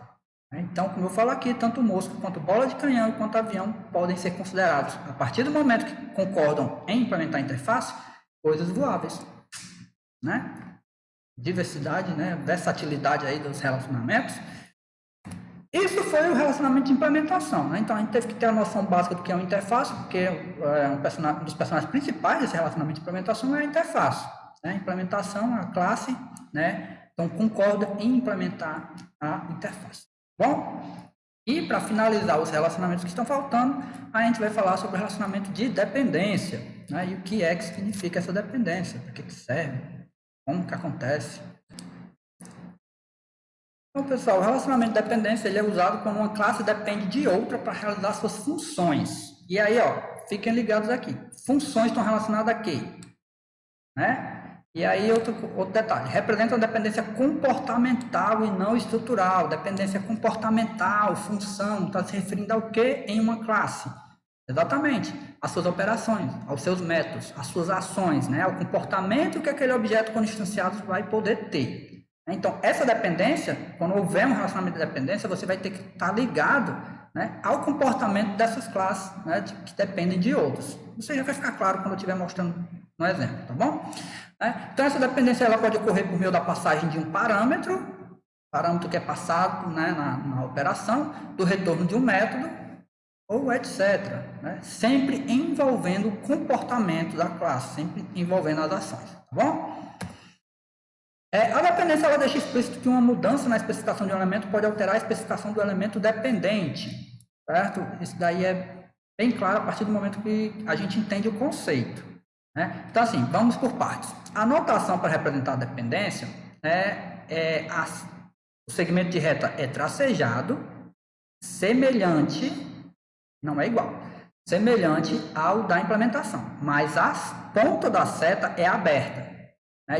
Então, como eu falo aqui, tanto mosca quanto bola de canhão quanto avião podem ser considerados, a partir do momento que concordam em implementar a interface, coisas voáveis. Diversidade, versatilidade aí dos relacionamentos. Isso foi o relacionamento de implementação. Então, a gente teve que ter a noção básica do que é uma interface, porque um dos personagens principais desse relacionamento de implementação é a interface. Implementação, a classe, então concorda em implementar a interface. Bom, e para finalizar os relacionamentos que estão faltando, a gente vai falar sobre o relacionamento de dependência, e o que é que significa essa dependência, para que serve, como que acontece. Então, pessoal, o relacionamento de dependência ele é usado quando uma classe depende de outra para realizar suas funções. E aí, fiquem ligados aqui. Funções estão relacionadas a quê? E aí, outro detalhe, representa uma dependência comportamental e não estrutural. Dependência comportamental, função, está se referindo ao que em uma classe? Exatamente, às suas operações, aos seus métodos, às suas ações, ao comportamento que aquele objeto, quando instanciado, vai poder ter. Então, essa dependência, quando houver um relacionamento de dependência, você vai ter que estar ligado ao comportamento dessas classes que dependem de outras. Isso já vai ficar claro quando eu estiver mostrando no exemplo, tá bom? Então, essa dependência ela pode ocorrer por meio da passagem de um parâmetro que é passado na operação, do retorno de um método, ou etc. Sempre envolvendo o comportamento da classe, sempre envolvendo as ações, tá bom? A dependência ela deixa explícito que uma mudança na especificação de um elemento pode alterar a especificação do elemento dependente, certo? Isso daí é bem claro a partir do momento que a gente entende o conceito. Então, assim, vamos por partes. A notação para representar a dependência o segmento de reta é tracejado, semelhante, não é igual, semelhante ao da implementação, mas a ponta da seta é aberta.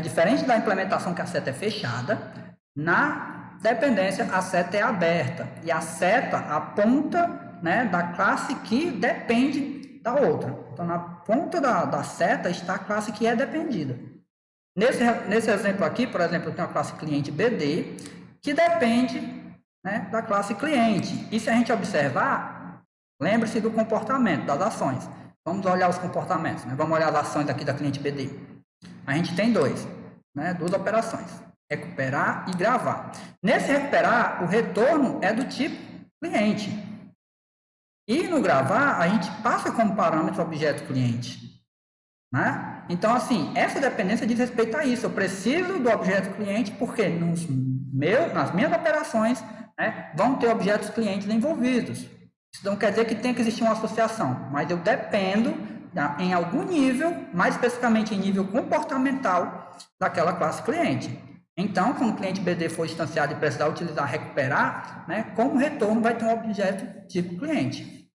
Diferente da implementação que a seta é fechada, na dependência a seta é aberta e a seta aponta da classe que depende da outra. Então, na ponta da seta está a classe que é dependida. Nesse exemplo aqui, por exemplo, eu tenho a classe cliente BD, que depende da classe cliente. E se a gente observar, lembre-se do comportamento, das ações. Vamos olhar os comportamentos, vamos olhar as ações aqui da cliente BD. A gente tem duas operações, recuperar e gravar. Nesse recuperar, o retorno é do tipo cliente. E no gravar, a gente passa como parâmetro o objeto cliente. Então, assim, essa dependência diz respeito a isso. Eu preciso do objeto cliente porque nas minhas operações vão ter objetos clientes envolvidos. Isso não quer dizer que tenha que existir uma associação, mas eu dependo em algum nível, mais especificamente em nível comportamental daquela classe cliente. Então, quando o cliente BD for instanciado e precisar utilizar recuperar, como retorno vai ter um objeto tipo cliente.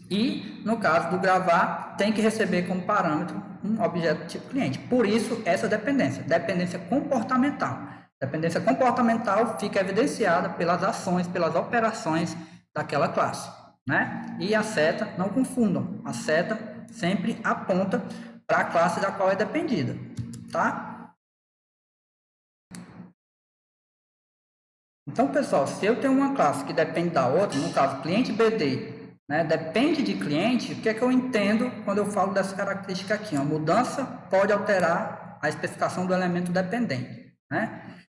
E, no caso do gravar, tem que receber como parâmetro um objeto tipo cliente. Por isso, essa dependência comportamental. Dependência comportamental fica evidenciada pelas ações, pelas operações daquela classe. E a seta, não confundam, a seta sempre aponta para a classe da qual é dependida, tá? Então, pessoal, se eu tenho uma classe que depende da outra, no caso, cliente BD, depende de cliente, o que é que eu entendo quando eu falo dessa característica aqui? Uma mudança pode alterar a especificação do elemento dependente,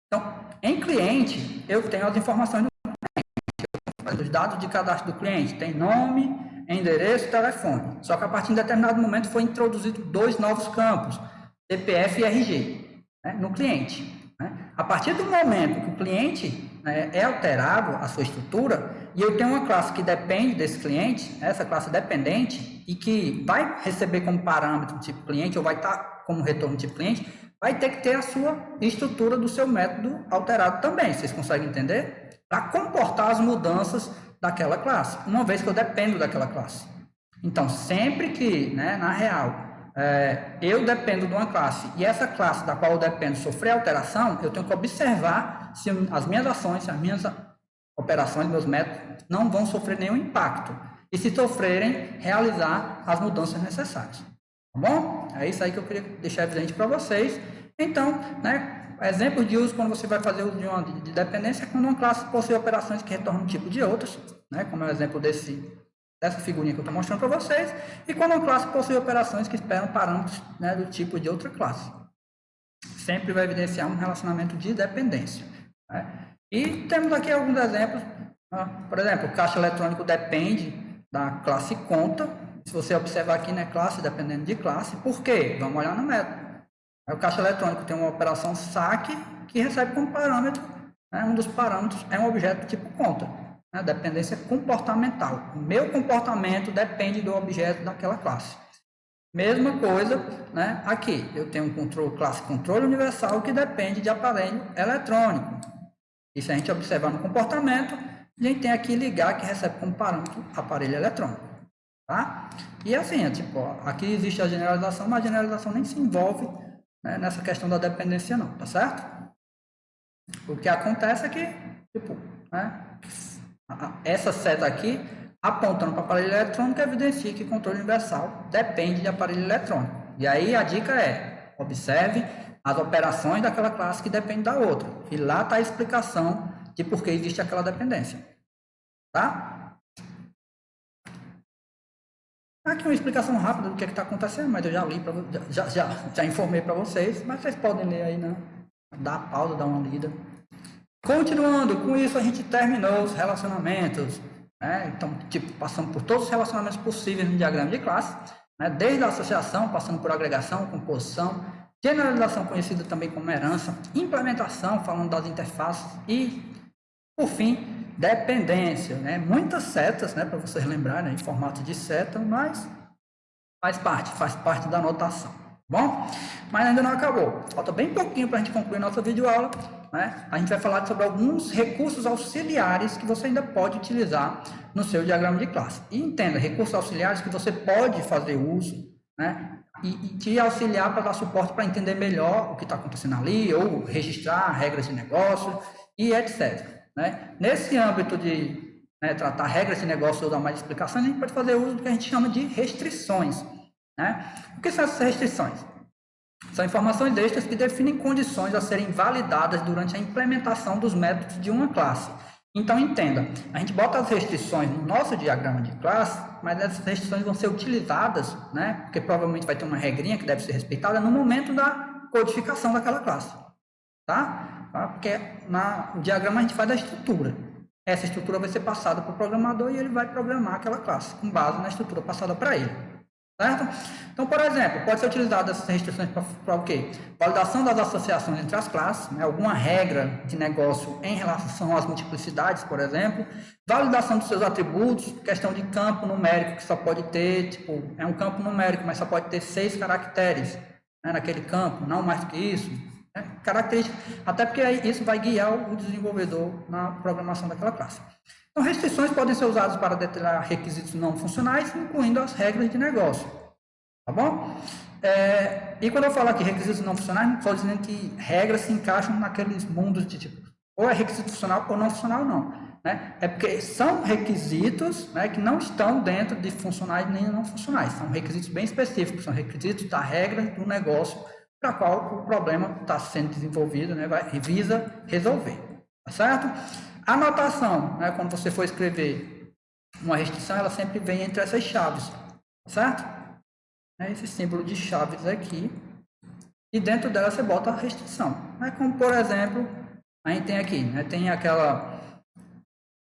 Então, em cliente, eu tenho as informações do cliente, os dados de cadastro do cliente, tem nome, endereço e telefone. Só que a partir de determinado momento foi introduzido 2 novos campos, CPF e RG, no cliente. A partir do momento que o cliente é alterado a sua estrutura, e eu tenho uma classe que depende desse cliente, essa classe dependente, e que vai receber como parâmetro tipo cliente, ou vai estar como retorno tipo cliente, vai ter que ter a sua estrutura do seu método alterado também. Vocês conseguem entender? Para comportar as mudanças daquela classe, uma vez que eu dependo daquela classe. Então, sempre que, na real, eu dependo de uma classe e essa classe da qual eu dependo sofrer alteração, eu tenho que observar se as minhas ações, se as minhas operações, meus métodos, não vão sofrer nenhum impacto. e, se sofrerem, realizar as mudanças necessárias. Tá bom? É isso aí que eu queria deixar evidente para vocês. Então, né, exemplo de uso quando você vai fazer uso de uma de dependência é quando uma classe possui operações que retornam tipo de outras, né, como é o exemplo dessa figurinha que eu estou mostrando para vocês, e quando uma classe possui operações que esperam parâmetros, né, do tipo de outra classe. Sempre vai evidenciar um relacionamento de dependência. Né? E temos aqui alguns exemplos. Por exemplo, o caixa eletrônico depende da classe conta. Se você observar aqui, né, classe dependendo de classe. Por quê? Vamos olhar no método. O caixa eletrônico tem uma operação saque que recebe como parâmetro, né, um dos parâmetros é um objeto tipo conta. Né, dependência comportamental. O meu comportamento depende do objeto daquela classe. Mesma coisa, né, aqui. Eu tenho um classe controle universal que depende de aparelho eletrônico. E se a gente observar no comportamento, a gente tem aqui ligar que recebe como parâmetro aparelho eletrônico. Tá? E assim, tipo, ó, aqui existe a generalização, mas a generalização nem se envolve, né, nessa questão da dependência não, tá certo? O que acontece é que, tipo, né, essa seta aqui, apontando para o aparelho eletrônico, evidencia que controle universal depende de aparelho eletrônico. E aí a dica é, observe as operações daquela classe que depende da outra. E lá está a explicação de por que existe aquela dependência. Tá? Aqui uma explicação rápida do que está acontecendo, mas eu já li, já informei para vocês, mas vocês podem ler aí, né? Dá a pausa, dá uma lida. Continuando, com isso a gente terminou os relacionamentos, né? Então, tipo, passando por todos os relacionamentos possíveis no diagrama de classe, né? Desde a associação, passando por agregação, composição, generalização conhecida também como herança, implementação, falando das interfaces e, por fim, dependência, né? Muitas setas, né, para vocês lembrarem, né, em formato de seta, mas faz parte da notação, bom? Mas ainda não acabou, falta bem pouquinho para a gente concluir nossa videoaula, né? A gente vai falar sobre alguns recursos auxiliares que você ainda pode utilizar no seu diagrama de classe. E entenda, recursos auxiliares que você pode fazer uso, né? E te auxiliar para dar suporte para entender melhor o que está acontecendo ali, ou registrar regras de negócio e etc. Né? Nesse âmbito de, né, tratar regras de negócio ou dar mais explicações, a gente pode fazer uso do que a gente chama de restrições. Né? O que são essas restrições? São informações extras que definem condições a serem validadas durante a implementação dos métodos de uma classe. Então, entenda, a gente bota as restrições no nosso diagrama de classe, mas essas restrições vão ser utilizadas, né? Porque provavelmente vai ter uma regrinha que deve ser respeitada no momento da codificação daquela classe. Tá? Porque no diagrama a gente faz a estrutura. Essa estrutura vai ser passada para o programador e ele vai programar aquela classe com base na estrutura passada para ele. Certo? Então, por exemplo, pode ser utilizada essas restrições para o quê? Validação das associações entre as classes, né? Alguma regra de negócio em relação às multiplicidades, por exemplo. Validação dos seus atributos, questão de campo numérico, que só pode ter, tipo, é um campo numérico, mas só pode ter 6 caracteres, né, naquele campo, não mais do que isso. Né? Característica, até porque isso vai guiar o desenvolvedor na programação daquela classe. Então, restrições podem ser usadas para determinar requisitos não funcionais, incluindo as regras de negócio. Tá bom? E quando eu falo aqui requisitos não funcionais, não estou dizendo que regras se encaixam naqueles mundos de tipo, ou é requisito funcional ou não funcional, não. Né? É porque são requisitos, né, que não estão dentro de funcionais nem não funcionais. São requisitos bem específicos, são requisitos da regra do negócio para qual o problema está sendo desenvolvido, né, visa resolver. Tá certo? A notação, né, quando você for escrever uma restrição, ela sempre vem entre essas chaves, certo? Esse símbolo de chaves aqui, e dentro dela você bota a restrição. Como, por exemplo, a gente tem aqui, né, tem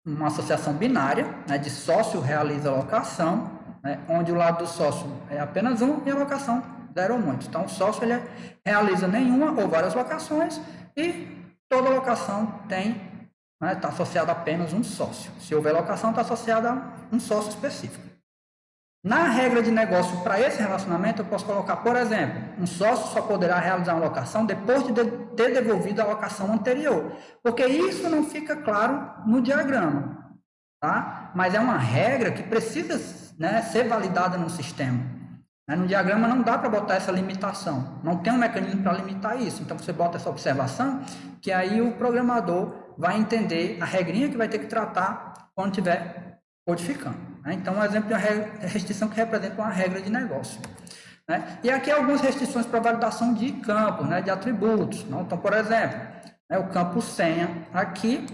uma associação binária, né, de sócio realiza locação, né, onde o lado do sócio é apenas um e a locação 0 ou muito. Então, o sócio ele realiza nenhuma ou várias locações e toda locação tem, está associado a apenas um sócio. Se houver locação, está associada a um sócio específico. Na regra de negócio para esse relacionamento, eu posso colocar, por exemplo, um sócio só poderá realizar uma locação depois de ter devolvido a locação anterior. Porque isso não fica claro no diagrama. Tá? Mas é uma regra que precisa, né, ser validada no sistema. No diagrama não dá para botar essa limitação. Não tem um mecanismo para limitar isso. Então, você bota essa observação, que aí o programador vai entender a regrinha que vai ter que tratar quando estiver codificando. né? Então, um exemplo de uma restrição que representa uma regra de negócio. Né? E aqui algumas restrições para validação de campos, né, de atributos. Não? Então, por exemplo, né, o campo senha aqui,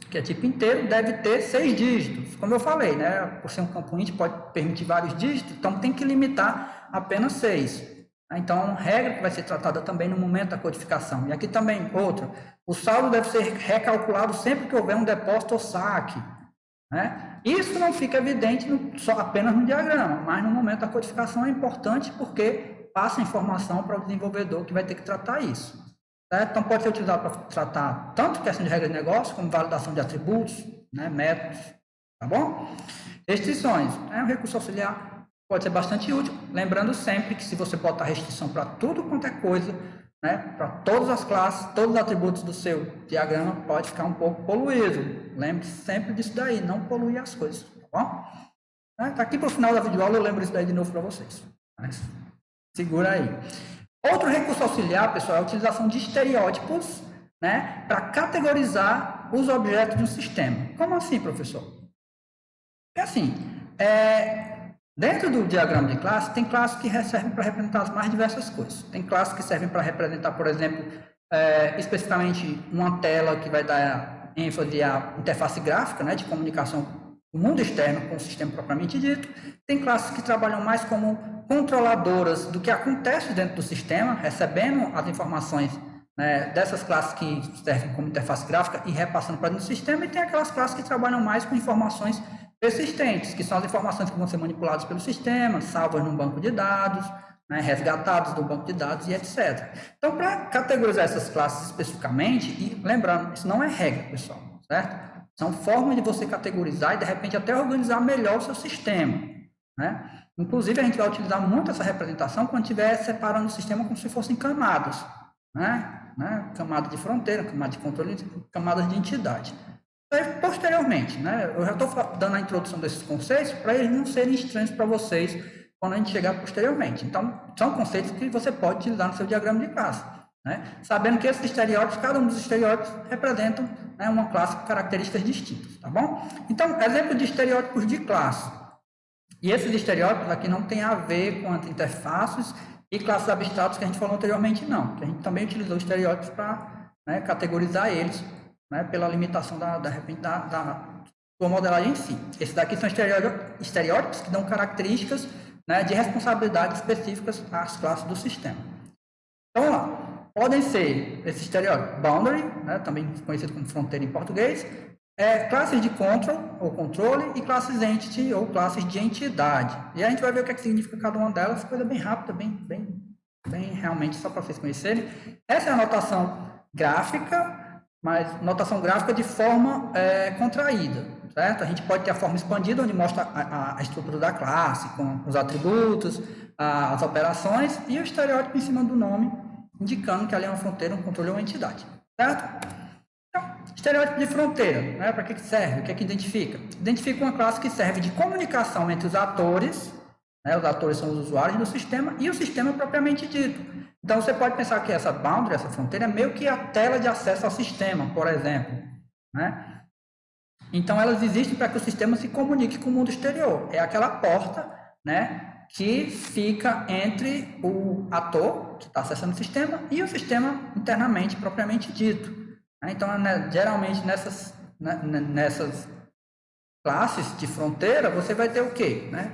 que é tipo inteiro, deve ter 6 dígitos. Como eu falei, né, por ser um campo int, pode permitir vários dígitos, então tem que limitar apenas 6. Então, regra que vai ser tratada também no momento da codificação. E aqui também, outra, o saldo deve ser recalculado sempre que houver um depósito ou saque. Né? Isso não fica evidente só apenas no diagrama, mas no momento da codificação é importante porque passa informação para o desenvolvedor que vai ter que tratar isso. Certo? Então, pode ser utilizado para tratar tanto questão de regra de negócio, como validação de atributos, né, métodos, tá bom? Restrições. Um recurso auxiliar pode ser bastante útil, lembrando sempre que se você botar restrição para tudo quanto é coisa, né, para todas as classes, todos os atributos do seu diagrama, pode ficar um pouco poluído. Lembre sempre disso daí, não poluir as coisas, tá bom? Aqui para o final da videoaula eu lembro isso daí de novo para vocês. Mas segura aí. Outro recurso auxiliar, pessoal, é a utilização de estereótipos, né, para categorizar os objetos de um sistema. Como assim, professor? É assim, dentro do diagrama de classe, tem classes que servem para representar as mais diversas coisas. Tem classes que servem para representar, por exemplo, especificamente uma tela que vai dar ênfase à interface gráfica, né, de comunicação do mundo externo com o sistema propriamente dito. Tem classes que trabalham mais como controladoras do que acontece dentro do sistema, recebendo as informações, né, dessas classes que servem como interface gráfica e repassando para dentro do sistema, e tem aquelas classes que trabalham mais com informações persistentes, que são as informações que vão ser manipuladas pelo sistema, salvas num banco de dados, né, resgatados do banco de dados e etc. Então, para categorizar essas classes especificamente, e lembrando, isso não é regra, pessoal, certo? São formas de você categorizar e, de repente, até organizar melhor o seu sistema, né? Inclusive, a gente vai utilizar muito essa representação quando estiver separando o sistema como se fossem camadas, né? Camada de fronteira, camada de controle, camadas de entidade. Aí, posteriormente, né? Eu já estou dando a introdução desses conceitos para eles não serem estranhos para vocês quando a gente chegar posteriormente. Então, são conceitos que você pode utilizar no seu diagrama de classe, né? Sabendo que esses estereótipos, cada um dos estereótipos representam, né, uma classe com características distintas, tá bom? Então, exemplo de estereótipos de classe. E esses estereótipos aqui não tem a ver com as interfaces e classes abstratas que a gente falou anteriormente, não. Que a gente também utilizou estereótipos para, né, categorizar eles, né, pela limitação da sua modelagem em si. Esses daqui são estereótipos que dão características, né, de responsabilidade específicas às classes do sistema. Então, vamos lá. Podem ser esses estereótipos boundary, né, também conhecido como fronteira em português, classes de control ou controle e classes entity ou classes de entidade. E a gente vai ver o que significa cada uma delas, coisa bem rápida, bem realmente só para vocês conhecerem. Essa é a notação gráfica, mas notação gráfica de forma contraída, certo? A gente pode ter a forma expandida, onde mostra a estrutura da classe, com os atributos, as operações e o estereótipo em cima do nome, indicando que ali é uma fronteira, um controle ou uma entidade, certo? Estereótipo de fronteira, né? Para que serve? O que é que identifica? Identifica uma classe que serve de comunicação entre os atores, né? Os atores são os usuários do sistema e o sistema propriamente dito. Então, você pode pensar que essa boundary, essa fronteira, é meio que a tela de acesso ao sistema, por exemplo, né? Então, elas existem para que o sistema se comunique com o mundo exterior. É aquela porta, né, que fica entre o ator, que está acessando o sistema, e o sistema internamente, propriamente dito. Então, geralmente, nessas classes de fronteira, você vai ter o quê? Né?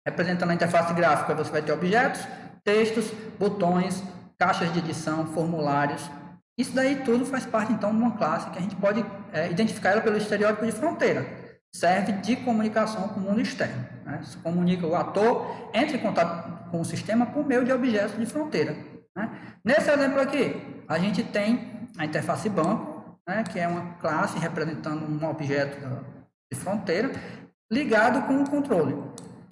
Representando a interface gráfica, você vai ter objetos, textos, botões, caixas de edição, formulários. Isso daí tudo faz parte, então, de uma classe que a gente pode identificar ela pelo estereótipo de fronteira. Serve de comunicação com o mundo externo, né? Se comunica o ator, entra em contato com o sistema por meio de objetos de fronteira, né? Nesse exemplo aqui, a gente tem a interface banco, né, que é uma classe representando um objeto de fronteira, ligado com o controle.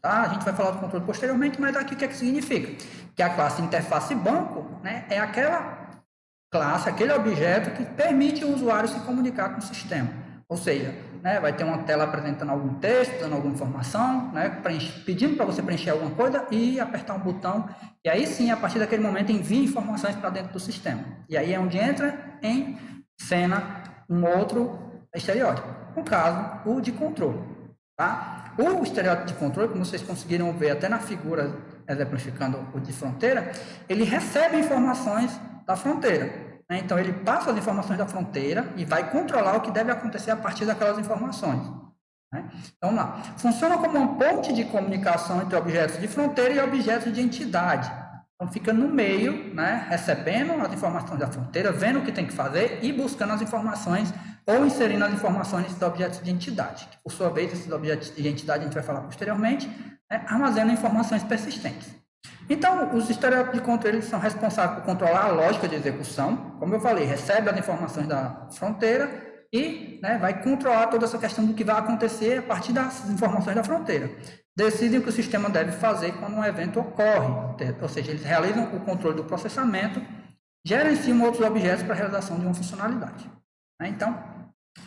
Tá? A gente vai falar do controle posteriormente, mas aqui o que é que significa? Que a classe interface banco, né, é aquela classe, aquele objeto que permite o usuário se comunicar com o sistema. Ou seja, né, vai ter uma tela apresentando algum texto, dando alguma informação, né, pedindo para você preencher alguma coisa e apertar um botão. E aí sim, a partir daquele momento, envia informações para dentro do sistema. E aí é onde entra em cena um outro estereótipo. No caso, o de controle. Tá? O estereótipo de controle, como vocês conseguiram ver até na figura exemplificando o de fronteira, ele recebe informações da fronteira, né? Então, ele passa as informações da fronteira e vai controlar o que deve acontecer a partir daquelas informações, né? Então, vamos lá. Funciona como uma ponte de comunicação entre objetos de fronteira e objetos de entidade. Então, fica no meio, né, recebendo as informações da fronteira, vendo o que tem que fazer e buscando as informações ou inserindo as informações nesses objetos de entidade. Que, por sua vez, esses objetos de entidade, a gente vai falar posteriormente, né, armazenam informações persistentes. Então, os estereótipos de controle são responsáveis por controlar a lógica de execução. Como eu falei, recebe as informações da fronteira e, né, vai controlar toda essa questão do que vai acontecer a partir das informações da fronteira. Decidem o que o sistema deve fazer quando um evento ocorre, ou seja, eles realizam o controle do processamento, gerenciam outros objetos para a realização de uma funcionalidade. Então,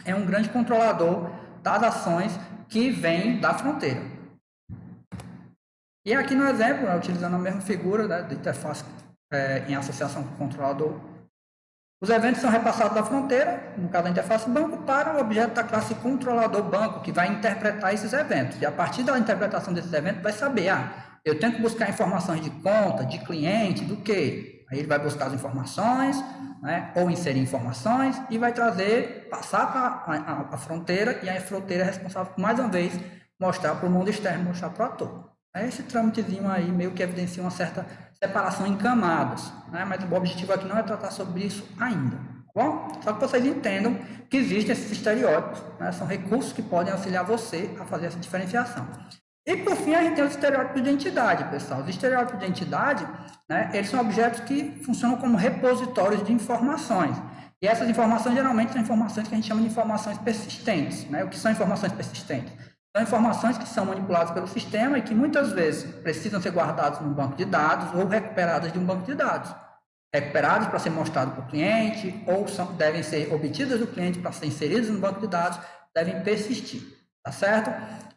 é um grande controlador das ações que vêm da fronteira. E aqui no exemplo, utilizando a mesma figura, né, de interface em associação com o controlador, os eventos são repassados da fronteira, no caso da interface banco, para o objeto da classe controlador banco, que vai interpretar esses eventos. E a partir da interpretação desses eventos, vai saber, eu tenho que buscar informações de conta, de cliente, do quê? Aí ele vai buscar as informações, né, ou inserir informações, e vai trazer, passar para a fronteira, e a fronteira é responsável por, mais uma vez, mostrar para o mundo externo, mostrar para o ator. Esse trâmitezinho aí meio que evidencia uma certa separação em camadas, né? Mas o objetivo aqui não é tratar sobre isso ainda, tá bom? Só que vocês entendam que existem esses estereótipos, né? São recursos que podem auxiliar você a fazer essa diferenciação. E por fim a gente tem os estereótipos de entidade, pessoal. Os estereótipos de entidade, né, eles são objetos que funcionam como repositórios de informações. E essas informações geralmente são informações que a gente chama de informações persistentes, né? O que são informações persistentes? São informações que são manipuladas pelo sistema e que muitas vezes precisam ser guardadas num banco de dados ou recuperadas de um banco de dados. Recuperadas para ser mostrado para o cliente ou devem ser obtidas do cliente para ser inseridas no banco de dados, devem persistir, tá certo?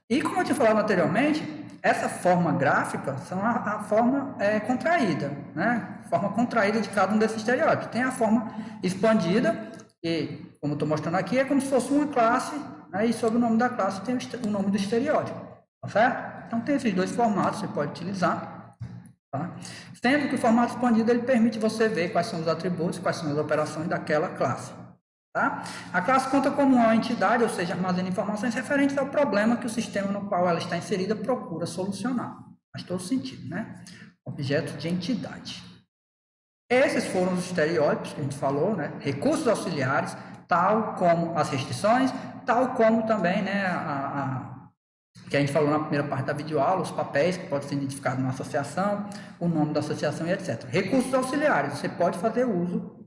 E como eu tinha falado anteriormente, essa forma gráfica são a forma contraída, né? Forma contraída de cada um desses estereótipos. Tem a forma expandida, e como eu estou mostrando aqui, é como se fosse uma classe, né, e sob o nome da classe tem o nome do estereótipo, tá certo? Então tem esses dois formatos que você pode utilizar, tá? Sendo que o formato expandido ele permite você ver quais são os atributos, quais são as operações daquela classe, tá? A classe conta como uma entidade, ou seja, armazena informações referentes ao problema que o sistema no qual ela está inserida procura solucionar. Faz todo sentido, né? Objeto de entidade. Esses foram os estereótipos que a gente falou, né? Recursos auxiliares, tal como as restrições, tal como também, né, que a gente falou na primeira parte da videoaula, os papéis que podem ser identificados na associação, o nome da associação e etc. Recursos auxiliares, você pode fazer uso,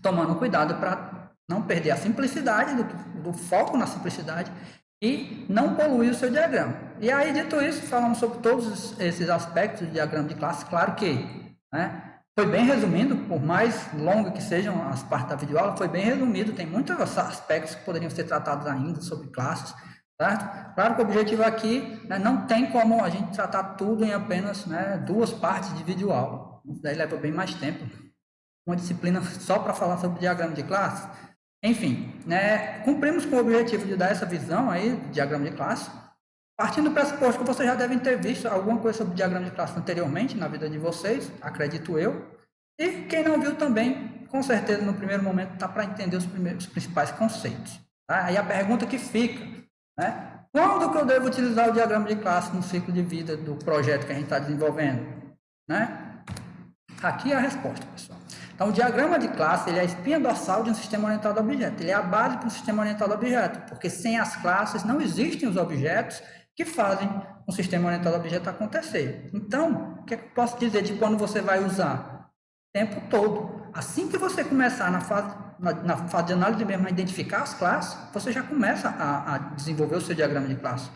tomando cuidado para não perder a simplicidade, do foco na simplicidade e não poluir o seu diagrama. E aí, dito isso, falamos sobre todos esses aspectos do diagrama de classe, claro que, né, foi bem resumido, por mais longa que sejam as partes da videoaula, foi bem resumido, tem muitos aspectos que poderiam ser tratados ainda sobre classes, certo? Claro que o objetivo aqui, né, não tem como a gente tratar tudo em apenas, né, 2 partes de videoaula, isso daí leva bem mais tempo, uma disciplina só para falar sobre diagrama de classe. Enfim, né, cumprimos com o objetivo de dar essa visão aí do diagrama de classe, partindo do pressuposto que vocês já devem ter visto alguma coisa sobre diagrama de classe anteriormente na vida de vocês, acredito eu. E quem não viu também, com certeza no primeiro momento está para entender os principais conceitos. Tá? Aí a pergunta que fica, né? Quando que eu devo utilizar o diagrama de classe no ciclo de vida do projeto que a gente está desenvolvendo? Né? Aqui é a resposta, pessoal. Então, o diagrama de classe ele é a espinha dorsal de um sistema orientado a objeto. Ele é a base para um sistema orientado a objeto, porque sem as classes não existem os objetos que fazem um sistema orientado a objeto acontecer. Então, o que eu posso dizer de quando você vai usar? O tempo todo. Assim que você começar na fase de análise mesmo, a identificar as classes, você já começa a desenvolver o seu diagrama de classe.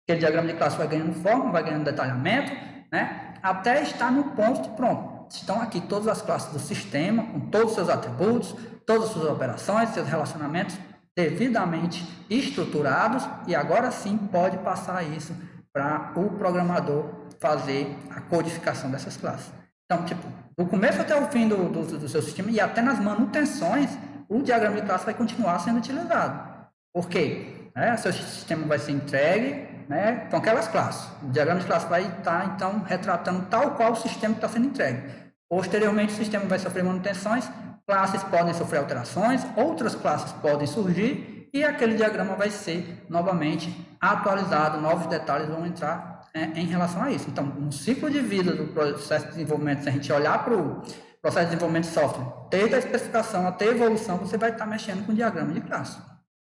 Aquele diagrama de classe vai ganhando forma, vai ganhando detalhamento, né? Até estar no ponto de pronto. Estão aqui todas as classes do sistema, com todos os seus atributos, todas as suas operações, seus relacionamentos, devidamente estruturados, e agora sim pode passar isso para o programador fazer a codificação dessas classes. Então, tipo, do começo até o fim do seu sistema e até nas manutenções, o diagrama de classe vai continuar sendo utilizado. Por quê? Seu sistema vai ser entregue, né, com aquelas classes. O diagrama de classe vai estar, então, retratando tal qual o sistema que está sendo entregue. Posteriormente, o sistema vai sofrer manutenções, classes podem sofrer alterações, outras classes podem surgir e aquele diagrama vai ser novamente atualizado, novos detalhes vão entrar em relação a isso. Então, no ciclo de vida do processo de desenvolvimento, se a gente olhar para o processo de desenvolvimento de software, desde a especificação até a evolução, você vai estar mexendo com o diagrama de classe.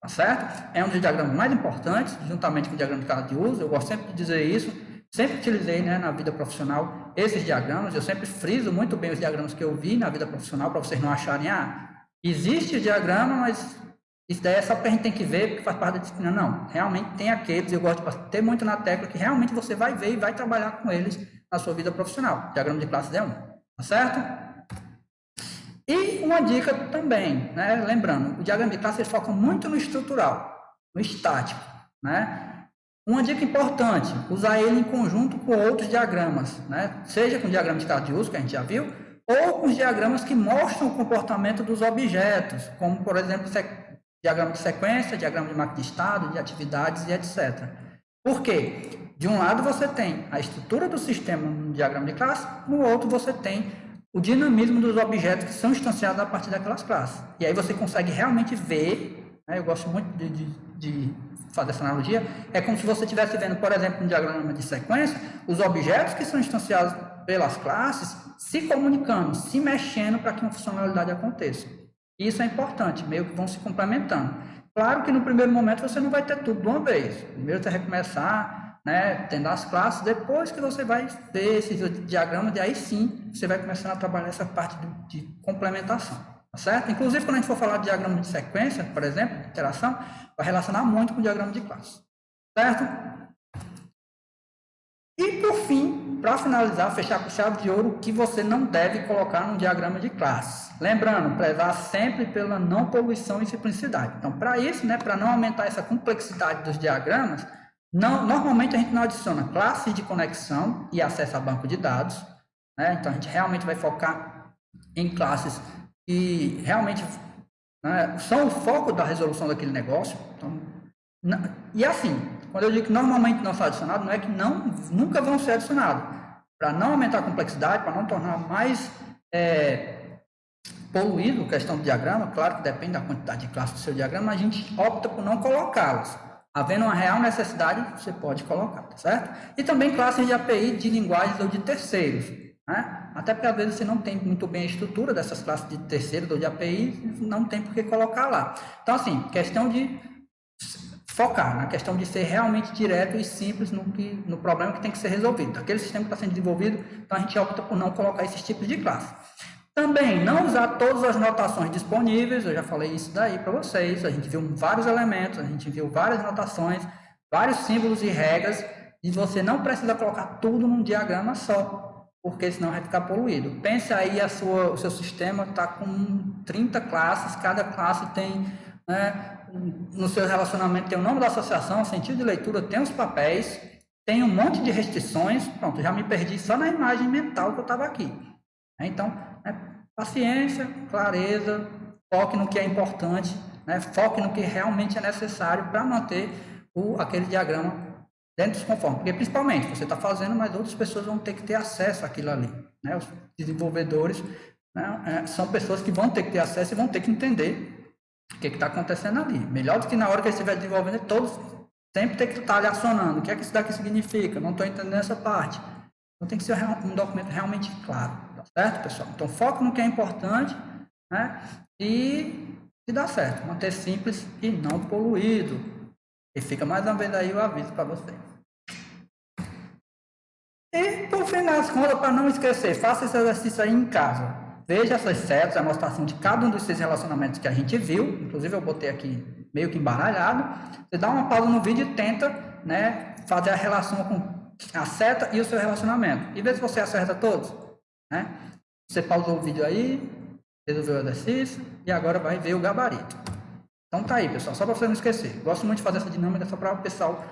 Tá certo? É um dos diagramas mais importantes, juntamente com o diagrama de caso de uso. Eu gosto sempre de dizer isso, sempre utilizei, né, na vida profissional esses diagramas. Eu sempre friso muito bem os diagramas que eu vi na vida profissional, para vocês não acharem, existe o diagrama, mas isso daí é só porque a gente tem que ver, porque faz parte da disciplina. Não, realmente tem aqueles, eu gosto de bater muito na tecla, que realmente você vai ver e vai trabalhar com eles na sua vida profissional. O diagrama de classe é um, tá certo? E uma dica também, né? Lembrando, o diagrama de classe ele foca muito no estrutural, no estático, né? Uma dica importante, usar ele em conjunto com outros diagramas, né? Seja com o diagrama de caso de uso, que a gente já viu, ou com os diagramas que mostram o comportamento dos objetos, como, por exemplo, diagrama de sequência, diagrama de máquina de estado, de atividades e etc. Por quê? De um lado você tem a estrutura do sistema no diagrama de classe, no outro você tem o dinamismo dos objetos que são instanciados a partir daquelas classes. E aí você consegue realmente ver, né, eu gosto muito de fazer essa analogia, é como se você estivesse vendo, por exemplo, no diagrama de sequência, os objetos que são instanciados pelas classes se comunicando, se mexendo para que uma funcionalidade aconteça. E isso é importante, meio que vão se complementando. Claro que no primeiro momento você não vai ter tudo de uma vez. Primeiro você vai começar, né, tendo as classes, depois que você vai ver esses diagramas, e aí sim você vai começar a trabalhar essa parte de complementação, tá certo? Inclusive, quando a gente for falar de diagrama de sequência, por exemplo, de interação, vai relacionar muito com o diagrama de classe, certo? E, por fim, para finalizar, fechar com chave de ouro, o que você não deve colocar no diagrama de classe. Lembrando, prezar sempre pela não poluição e simplicidade. Então, para isso, né, para não aumentar essa complexidade dos diagramas, normalmente a gente não adiciona classes de conexão e acesso a banco de dados, né? Então a gente realmente vai focar em classes que realmente, né, são o foco da resolução daquele negócio. Então, e assim, quando eu digo que normalmente não são adicionados, não é que nunca vão ser adicionados. Para não aumentar a complexidade, para não tornar mais poluído a questão do diagrama, claro que depende da quantidade de classes do seu diagrama, a gente opta por não colocá-las. Havendo uma real necessidade, você pode colocar, tá certo? E também classes de API de linguagens ou de terceiros, né? Até porque às vezes você não tem muito bem a estrutura dessas classes de terceiros ou de API, não tem por que colocar lá. Então, assim, questão de focar, na questão de ser realmente direto e simples no problema que tem que ser resolvido. Aquele sistema que está sendo desenvolvido, então a gente opta por não colocar esses tipos de classe. Também não usar todas as notações disponíveis, eu já falei isso daí para vocês, a gente viu vários elementos, a gente viu várias notações, vários símbolos e regras, e você não precisa colocar tudo num diagrama só, porque senão vai ficar poluído. Pense aí, o seu sistema está com 30 classes, cada classe tem, né, no seu relacionamento tem o nome da associação, sentido de leitura, tem os papéis, tem um monte de restrições, pronto, já me perdi só na imagem mental que eu estava aqui. Então, paciência, clareza, foque no que é importante, né? Foque no que realmente é necessário para manter aquele diagrama dentro dos conformes. Porque, principalmente, você está fazendo, mas outras pessoas vão ter que ter acesso àquilo ali. Né? Os desenvolvedores, né, são pessoas que vão ter que ter acesso e vão ter que entender o que está acontecendo ali. Melhor do que na hora que ele estiver desenvolvendo, todos sempre tem que estar ali acionando. O que é que isso daqui significa? Não estou entendendo essa parte. Então, tem que ser um documento realmente claro. Certo, pessoal? Então, foco no que é importante, né? E dá certo. Manter simples e não poluído. E fica mais uma vez aí o aviso para vocês. E, por fim das contas, para não esquecer, faça esse exercício aí em casa. Veja essas setas, a mostração de cada um desses relacionamentos que a gente viu. Inclusive, eu botei aqui meio que embaralhado. Você dá uma pausa no vídeo e tenta, né, fazer a relação com a seta e o seu relacionamento. E vê se você acerta todos. Né? Você pausou o vídeo aí, resolveu o exercício e agora vai ver o gabarito. Então tá aí, pessoal, só para você não esquecer. Gosto muito de fazer essa dinâmica só para o pessoal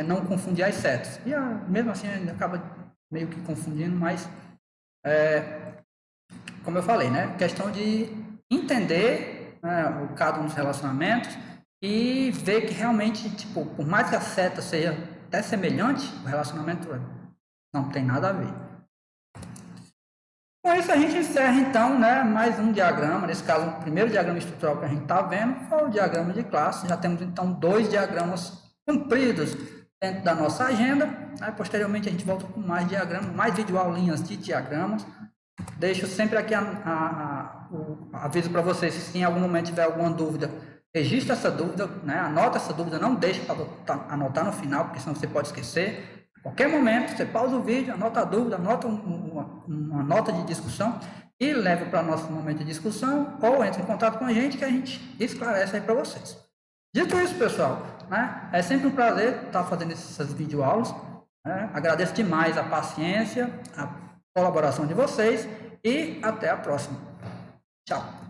não confundir as setas. E mesmo assim ainda acaba meio que confundindo, mas como eu falei, né? Questão de entender, né, cada um dos relacionamentos e ver que realmente, tipo, por mais que a seta até semelhante, o relacionamento não tem nada a ver. Com isso a gente encerra então, né, mais um diagrama, nesse caso o primeiro diagrama estrutural que a gente está vendo foi o diagrama de classe. Já temos então 2 diagramas cumpridos dentro da nossa agenda, né? Posteriormente a gente volta com mais diagramas, mais videoaulinhas de diagramas. Deixo sempre aqui o aviso para vocês, se em algum momento tiver alguma dúvida, registre essa dúvida, né? Anota essa dúvida, não deixe para anotar no final, porque senão você pode esquecer. Qualquer momento, você pausa o vídeo, anota a dúvida, anota uma nota de discussão e leva para o nosso momento de discussão ou entre em contato com a gente que a gente esclarece aí para vocês. Dito isso, pessoal, né, é sempre um prazer estar fazendo essas videoaulas. Né? Agradeço demais a paciência, a colaboração de vocês e até a próxima. Tchau.